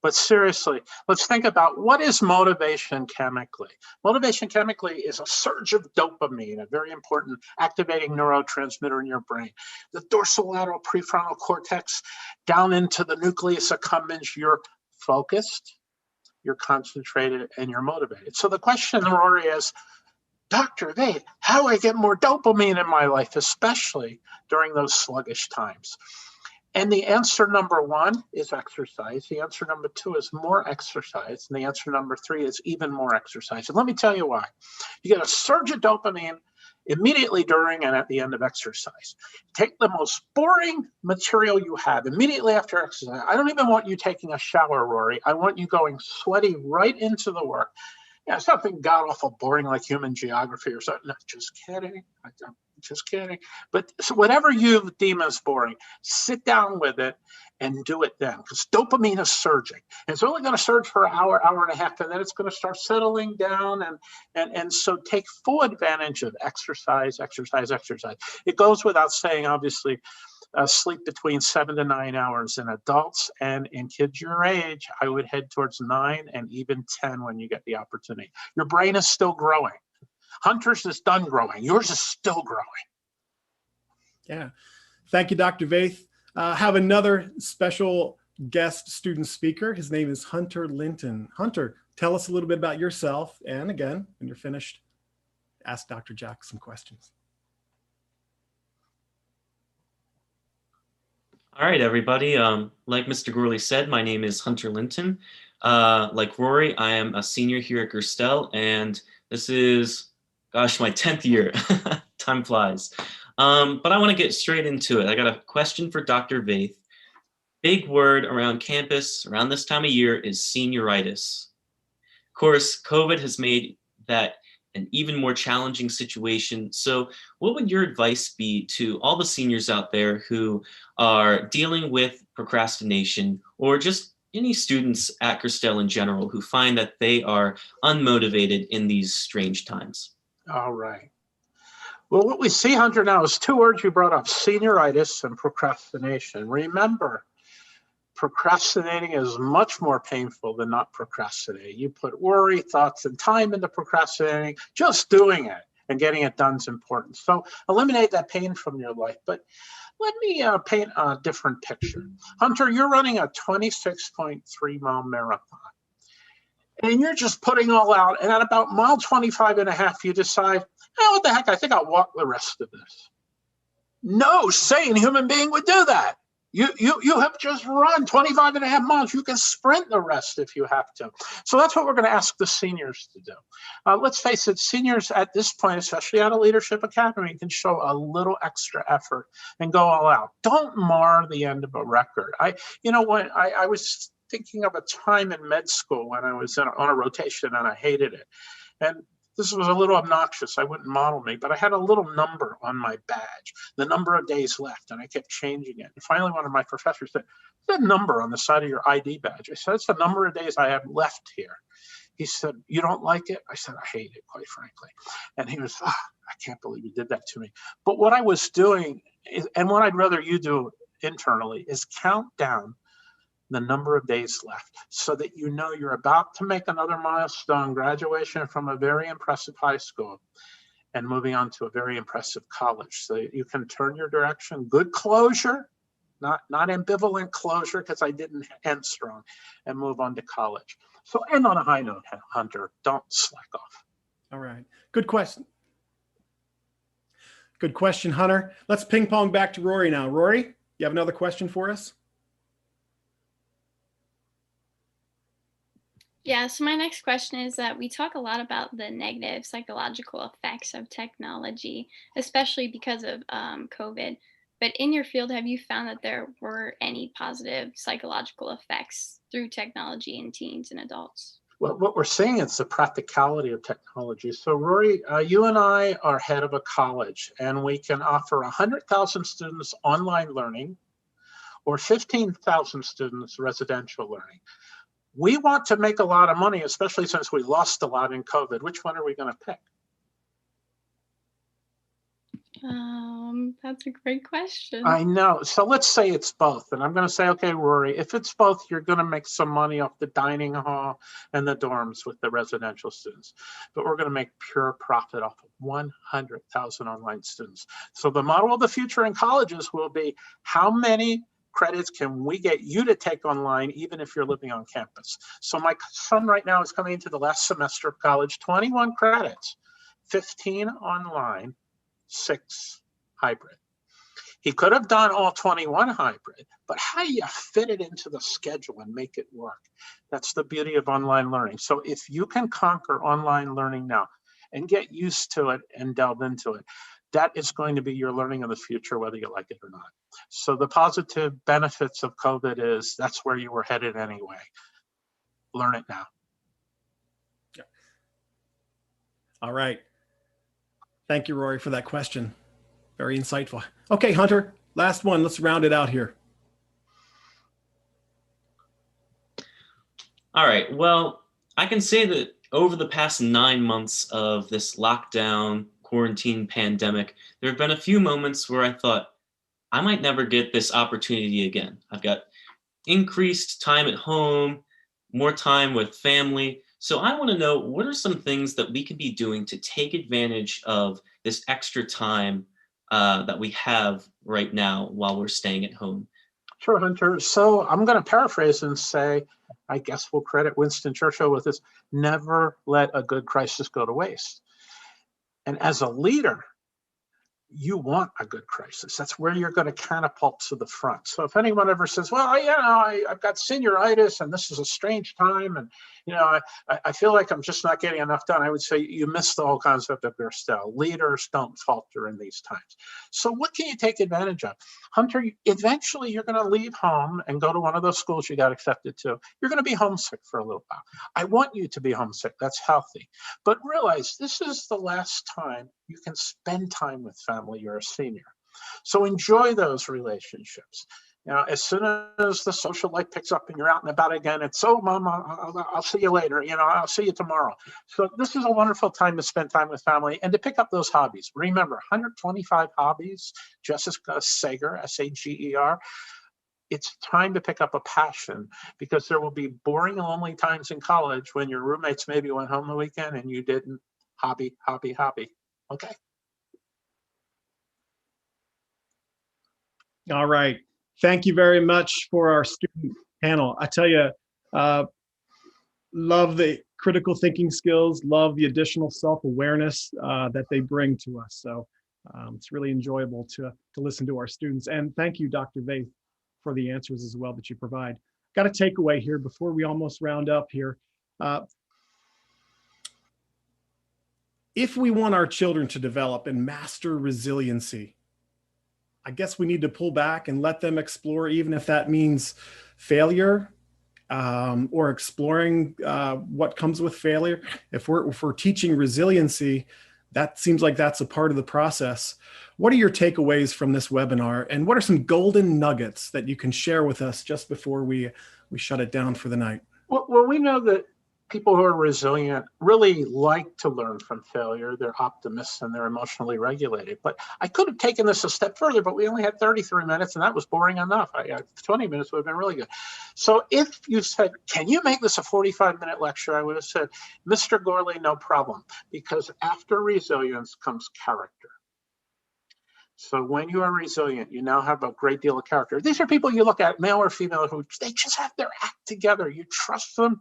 But seriously, let's think about what is motivation chemically. Motivation chemically is a surge of dopamine, a very important activating neurotransmitter in your brain. The dorsolateral prefrontal cortex down into the nucleus accumbens, you're focused, you're concentrated, and you're motivated. So the question, Rory, is, Dr. Vaeth, how do I get more dopamine in my life, especially during those sluggish times? And the answer number one is exercise. The answer number two is more exercise. And the answer number three is even more exercise. And let me tell you why. You get a surge of dopamine immediately during and at the end of exercise. Take the most boring material you have immediately after exercise. I don't even want you taking a shower, Rory. I want you going sweaty right into the work. Yeah, something god awful boring like human geography or something. No, just kidding. I'm just kidding. But so whatever you deem as boring, sit down with it and do it then, because dopamine is surging. And it's only going to surge for an hour, hour and a half, and then it's going to start settling down. And so take full advantage of exercise, exercise, exercise. It goes without saying, obviously, sleep between 7 to 9 hours in adults, and in kids your age, I would head towards 9 and even 10 when you get the opportunity. Your brain is still growing. Hunter's is done growing. Yours is still growing. Yeah. Thank you, Dr. Vaeth. Have another special guest student speaker. His name is Hunter Linton. Hunter, tell us a little bit about yourself. And again, when you're finished, ask Dr. Jack some questions. All right, everybody. Like Mr. Gourley said, my name is Hunter Linton. Like Rory, I am a senior here at Gerstell, and this is, gosh, my 10th year. Time flies. But I want to get straight into it. I got a question for Dr. Vaeth. Big word around campus around this time of year is senioritis. Of course, COVID has made that an even more challenging situation. So what would your advice be to all the seniors out there who are dealing with procrastination, or just any students at Gerstell in general who find that they are unmotivated in these strange times? All right. Well, what we see, Hunter, now is two words you brought up: senioritis and procrastination. Remember, procrastinating is much more painful than not procrastinating. You put worry, thoughts, and time into procrastinating. Just doing it and getting it done is important. So eliminate that pain from your life. But let me paint a different picture. Hunter, you're running a 26.3-mile marathon. And you're just putting all out. And at about mile 25 and a half, you decide, what the heck, I think I'll walk the rest of this. No sane human being would do that. You have just run 25 and a half miles. You can sprint the rest if you have to. So that's what we're going to ask the seniors to do. Let's face it, seniors at this point, especially at a leadership academy, can show a little extra effort and go all out. Don't mar the end of a record. I was thinking of a time in med school when I was on a rotation and I hated it. And this was a little obnoxious. I wouldn't model me, but I had a little number on my badge, the number of days left, and I kept changing it. And finally, one of my professors said, "That number on the side of your ID badge." I said, "It's the number of days I have left here." He said, "You don't like it?" I said, "I hate it, quite frankly." And he was, I can't believe you did that to me. But what I was doing, and what I'd rather you do internally, is count down the number of days left so that you know you're about to make another milestone, graduation from a very impressive high school and moving on to a very impressive college. So you can turn your direction, good closure, not ambivalent closure, because I didn't end strong, and move on to college. So end on a high note, Hunter. Don't slack off. All right. Good question. Good question, Hunter. Let's ping pong back to Rory now. Rory, you have another question for us? Yeah, so my next question is that we talk a lot about the negative psychological effects of technology, especially because of COVID. But in your field, have you found that there were any positive psychological effects through technology in teens and adults? Well, what we're seeing is the practicality of technology. So Rory, you and I are head of a college, and we can offer 100,000 students online learning or 15,000 students residential learning. We want to make a lot of money, especially since we lost a lot in COVID. Which one are we going to pick? That's a great question. I know. So let's say it's both. And I'm going to say, okay, Rory, if it's both, you're going to make some money off the dining hall and the dorms with the residential students. But we're going to make pure profit off of 100,000 online students. So the model of the future in colleges will be, how many credits can we get you to take online, even if you're living on campus? So my son right now is coming into the last semester of college, 21 credits, 15 online, 6 hybrid. He could have done all 21 hybrid, but how do you fit it into the schedule and make it work? That's the beauty of online learning. So if you can conquer online learning now, and get used to it and delve into it. That is going to be your learning of the future, whether you like it or not. So the positive benefits of COVID is that's where you were headed anyway. Learn it now. Yeah. All right. Thank you, Rory, for that question. Very insightful. Okay, Hunter, last one. Let's round it out here. All right. Well, I can say that over the past 9 months of this lockdown, quarantine, pandemic, there have been a few moments where I thought, I might never get this opportunity again. I've got increased time at home, more time with family. So I want to know, what are some things that we could be doing to take advantage of this extra time that we have right now while we're staying at home? Sure, Hunter. So I'm going to paraphrase and say, I guess we'll credit Winston Churchill with this: never let a good crisis go to waste. And as a leader, you want a good crisis. That's where you're going to catapult to the front. So if anyone ever says, well, I've got senioritis and this is a strange time, and I feel like I'm just not getting enough done, I would say you missed the whole concept of Gerstell. Leaders don't falter in these times. So what can you take advantage of? Hunter, eventually you're going to leave home and go to one of those schools you got accepted to. You're going to be homesick for a little while. I want you to be homesick. That's healthy. But realize this is the last time you can spend time with family. You're a senior. So enjoy those relationships. As soon as the social life picks up and you're out and about again, it's, oh, Mom, I'll see you later. I'll see you tomorrow. So this is a wonderful time to spend time with family and to pick up those hobbies. Remember, 125 hobbies, Jessica Sager, S-A-G-E-R. It's time to pick up a passion, because there will be boring, lonely times in college when your roommates maybe went home the weekend and you didn't. Hobby. Okay. All right. Thank you very much for our student panel. I tell you, love the critical thinking skills, love the additional self-awareness that they bring to us. So it's really enjoyable to listen to our students. And thank you, Dr. Vaeth, for the answers as well that you provide. Got a takeaway here before we almost round up here. If we want our children to develop and master resiliency, I guess we need to pull back and let them explore, even if that means failure or exploring what comes with failure. If we're teaching resiliency, that seems like that's a part of the process. What are your takeaways from this webinar, and what are some golden nuggets that you can share with us just before we shut it down for the night? Well, we know that people who are resilient really like to learn from failure. They're optimists and they're emotionally regulated. But I could have taken this a step further, but we only had 33 minutes and that was boring enough. 20 minutes would have been really good. So if you said, can you make this a 45-minute lecture? I would have said, Mr. Gourley, no problem, because after resilience comes character. So when you are resilient, you now have a great deal of character. These are people you look at, male or female, who they just have their act together. You trust them.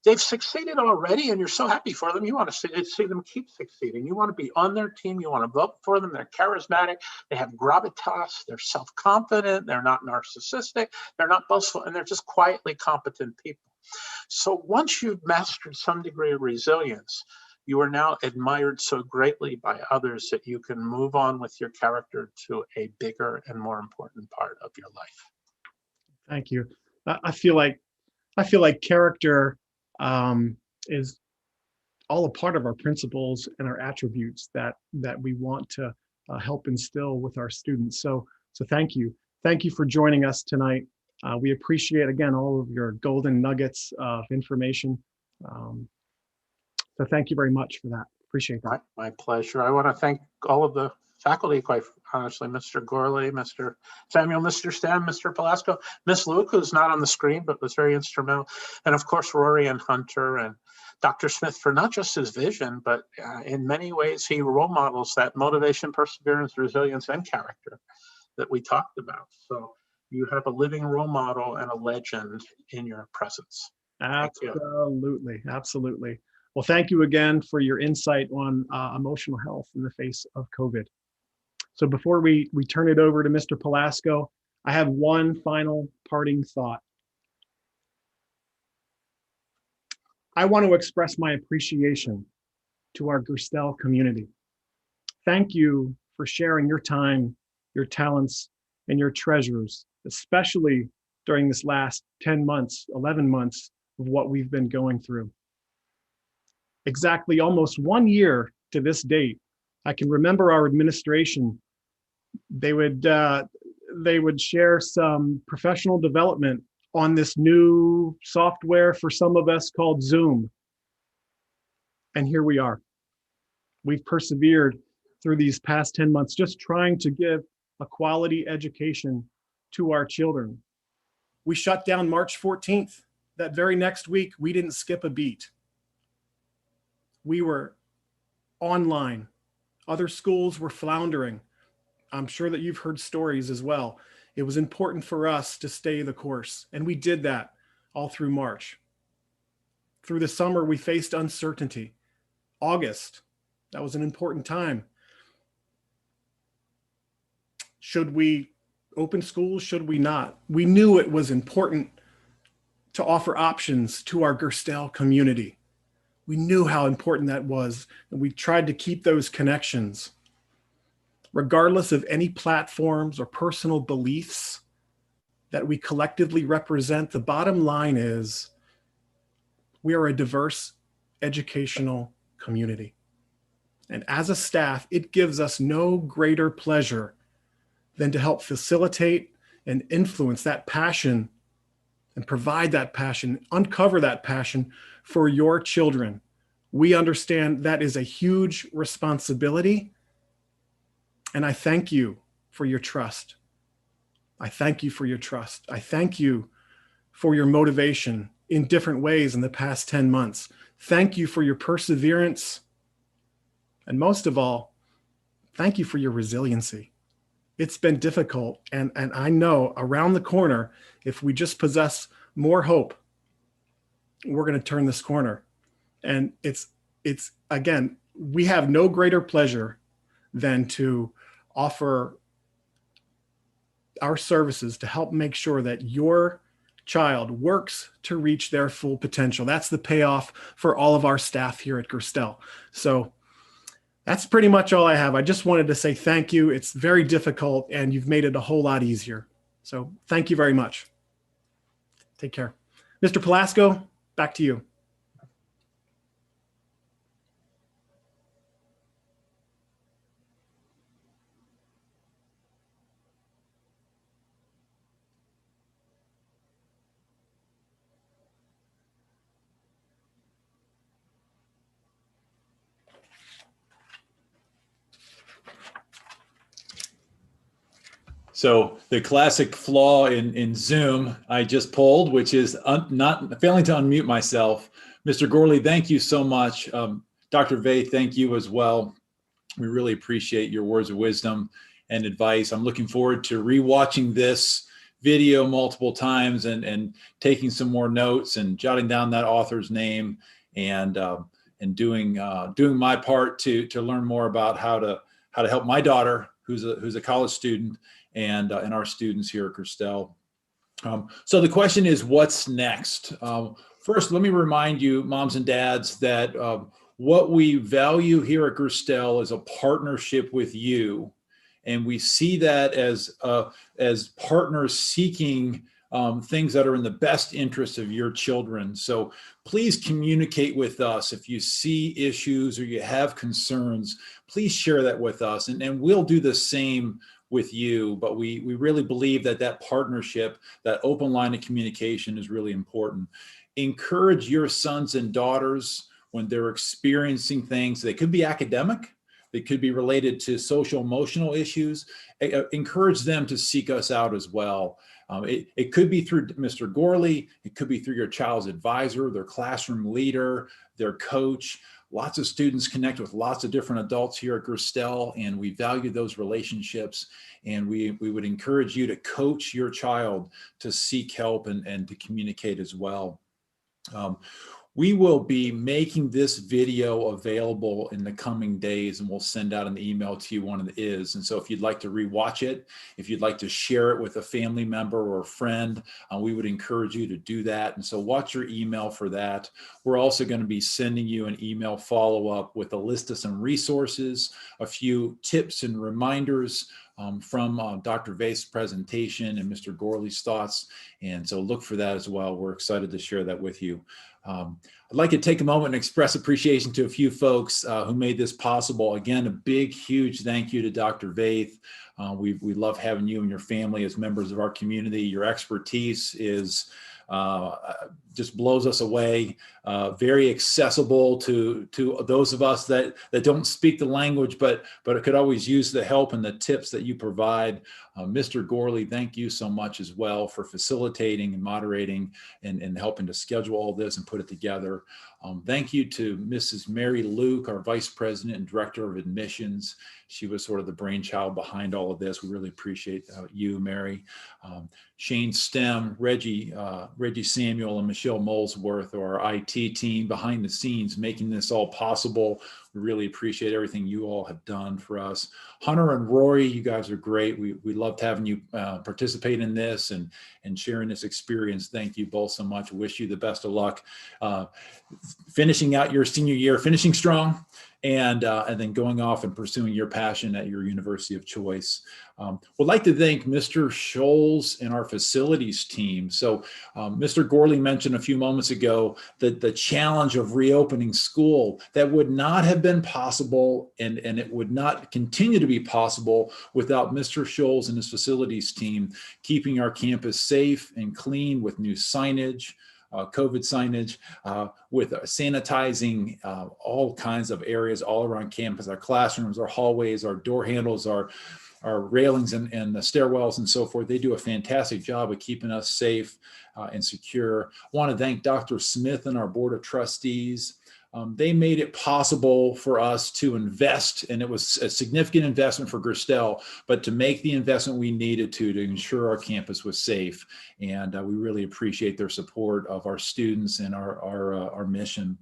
They've succeeded already, and you're so happy for them. You want to see them keep succeeding. You want to be on their team. You want to vote for them. They're charismatic. They have gravitas. They're self-confident. They're not narcissistic. They're not boastful, and they're just quietly competent people. So once you've mastered some degree of resilience, you are now admired so greatly by others that you can move on with your character to a bigger and more important part of your life. Thank you. I feel like character is all a part of our principles and our attributes that we want to help instill with our students. So thank you. Thank you for joining us tonight. We appreciate, again, all of your golden nuggets of information. So thank you very much for that. Appreciate that. My pleasure. I want to thank all of the faculty, quite honestly, Mr. Gourley, Mr. Samuel, Mr. Stem, Mr. Pelasco, Ms. Luke, who's not on the screen, but was very instrumental. And of course, Rory and Hunter and Dr. Smith for not just his vision, but in many ways, he role models that motivation, perseverance, resilience, and character that we talked about. So you have a living role model and a legend in your presence. Absolutely. Absolutely. Well, thank you again for your insight on emotional health in the face of COVID. So before we turn it over to Mr. Pelasco, I have one final parting thought. I want to express my appreciation to our Gerstell community. Thank you for sharing your time, your talents, and your treasures, especially during this last 10 months, 11 months of what we've been going through. Exactly almost 1 year to this date, I can remember our administration, they would share some professional development on this new software for some of us called Zoom. And here we are. We've persevered through these past 10 months, just trying to give a quality education to our children. We shut down March 14th. That very next week, we didn't skip a beat. We were online. Other schools were floundering. I'm sure that you've heard stories as well. It was important for us to stay the course, and we did that all through March. Through the summer, we faced uncertainty. August, that was an important time. Should we open schools? Should we not? We knew it was important to offer options to our Gerstell community. We knew how important that was, and we tried to keep those connections. Regardless of any platforms or personal beliefs that we collectively represent, the bottom line is we are a diverse educational community. And as a staff, it gives us no greater pleasure than to help facilitate and influence that passion and provide that passion, uncover that passion for your children. We understand that is a huge responsibility. And I thank you for your trust. I thank you for your trust. I thank you for your motivation in different ways in the past 10 months. Thank you for your perseverance. And most of all, thank you for your resiliency. It's been difficult. And I know around the corner, if we just possess more hope, we're going to turn this corner. And it's again, we have no greater pleasure than to offer our services to help make sure that your child works to reach their full potential. That's the payoff for all of our staff here at Gerstell. So that's pretty much all I have. I just wanted to say thank you. It's very difficult, and you've made it a whole lot easier. So thank you very much. Take care. Mr. Pelasco, back to you. So the classic flaw in Zoom I just pulled, which is not failing to unmute myself. Mr. Gourley, thank you so much. Dr. Vaeth, thank you as well. We really appreciate your words of wisdom and advice. I'm looking forward to rewatching this video multiple times and taking some more notes and jotting down that author's name and doing my part to learn more about how to help my daughter, who's a college student, and our students here at Gerstell. So the question is, what's next? First, let me remind you, moms and dads, that what we value here at Gerstell is a partnership with you. And we see that as partners seeking things that are in the best interest of your children. So please communicate with us. If you see issues or you have concerns, please share that with us, and we'll do the same with you. But we really believe that partnership, that open line of communication is really important. Encourage your sons and daughters when they're experiencing things. They could be academic, they could be related to social emotional issues. Encourage them to seek us out as well. It could be through Mr. Gourley, it could be through your child's advisor, their classroom leader, their coach. Lots of students connect with lots of different adults here at Gerstell, and we value those relationships. And we would encourage you to coach your child to seek help and to communicate as well. We will be making this video available in the coming days, and we'll send out an email to you when it is. And so if you'd like to rewatch it, if you'd like to share it with a family member or a friend, we would encourage you to do that. And so watch your email for that. We're also going to be sending you an email follow-up with a list of some resources, a few tips and reminders from Dr. Vaeth's presentation and Mr. Gourley's thoughts. And so look for that as well. We're excited to share that with you. I'd like to take a moment and express appreciation to a few folks who made this possible. Again, a big, huge thank you to Dr. Vaeth. We love having you and your family as members of our community. Your expertise is just blows us away. Very accessible to those of us that don't speak the language, but it could always use the help and the tips that you provide. Mr. Gourley, thank you so much as well for facilitating and moderating and helping to schedule all this and put it together. Thank you to Mrs. Mary Luke, our Vice President and Director of Admissions. She was sort of the brainchild behind all of this. We really appreciate you, Mary. Shane Stem, Reggie Samuel, and Michelle Molesworth, or our IT team behind the scenes, making this all possible. We really appreciate everything you all have done for us. Hunter and Rory, you guys are great. We loved having you participate in this and sharing this experience. Thank you both so much. Wish you the best of luck finishing out your senior year, finishing strong, and then going off and pursuing your passion at your university of choice. Would like to thank Mr. Scholes and our facilities team. So Mr. Gourley mentioned a few moments ago that the challenge of reopening school, that would not have been possible, and it would not continue to be possible without Mr. Scholes and his facilities team keeping our campus safe and clean with new signage, COVID signage, with sanitizing all kinds of areas all around campus, our classrooms, our hallways, our door handles, our railings and the stairwells and so forth. They do a fantastic job of keeping us safe and secure. I want to thank Dr. Smith and our Board of Trustees. They made it possible for us to invest, and it was a significant investment for Gerstell, but to make the investment we needed to ensure our campus was safe. And we really appreciate their support of our students and our mission.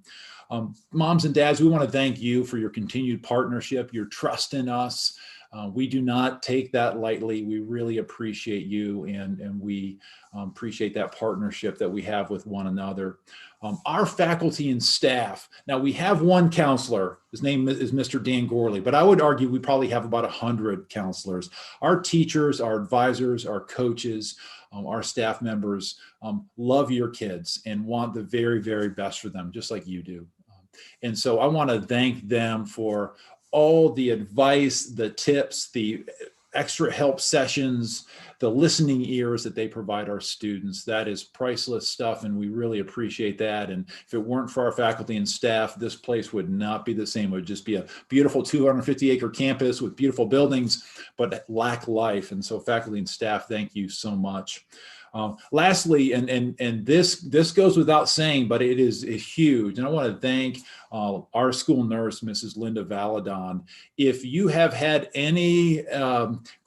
Moms and dads, we want to thank you for your continued partnership, your trust in us. We do not take that lightly. We really appreciate you, and we appreciate that partnership that we have with one another. Our faculty and staff, now we have one counselor, his name is Mr. Dan Gourley, but I would argue we probably have about 100 counselors. Our teachers, our advisors, our coaches, our staff members love your kids and want the very, very best for them, just like you do. And so I want to thank them for all the advice, the tips, the extra help sessions, the listening ears that they provide our students. That is priceless stuff, and we really appreciate that. And if it weren't for our faculty and staff, this place would not be the same. It would just be a beautiful 250-acre campus with beautiful buildings, but lack life. And so faculty and staff, thank you so much. Lastly, and this goes without saying, but it is huge, and I want to thank our school nurse, Mrs. Linda Valadon. If you have had any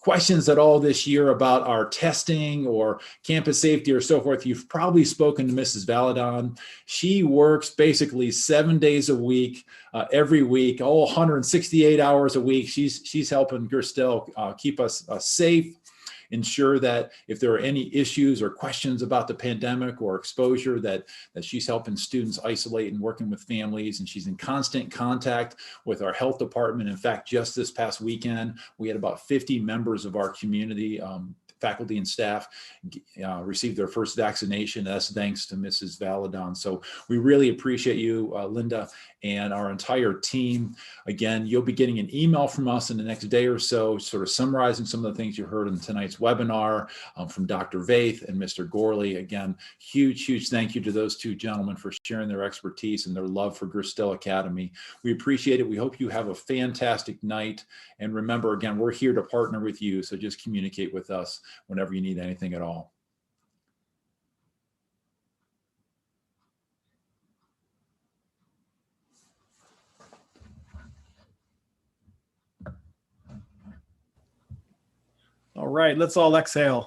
questions at all this year about our testing or campus safety or so forth, you've probably spoken to Mrs. Valadon. She works basically 7 days a week, every week, all 168 hours a week. She's helping Gerstell keep us safe, ensure that if there are any issues or questions about the pandemic or exposure, that she's helping students isolate and working with families, and she's in constant contact with our health department. In fact, just this past weekend, we had about 50 members of our community, faculty and staff, received their first vaccination. That's thanks to Mrs. Valadon. So we really appreciate you, Linda, and our entire team. Again, you'll be getting an email from us in the next day or so, sort of summarizing some of the things you heard in tonight's webinar from Dr. Vaeth and Mr. Gourley. Again, huge thank you to those two gentlemen for sharing their expertise and their love for Gerstell Academy. We appreciate it. We hope you have a fantastic night. And remember, again, we're here to partner with you. So just communicate with us whenever you need anything at all. All right, let's all exhale.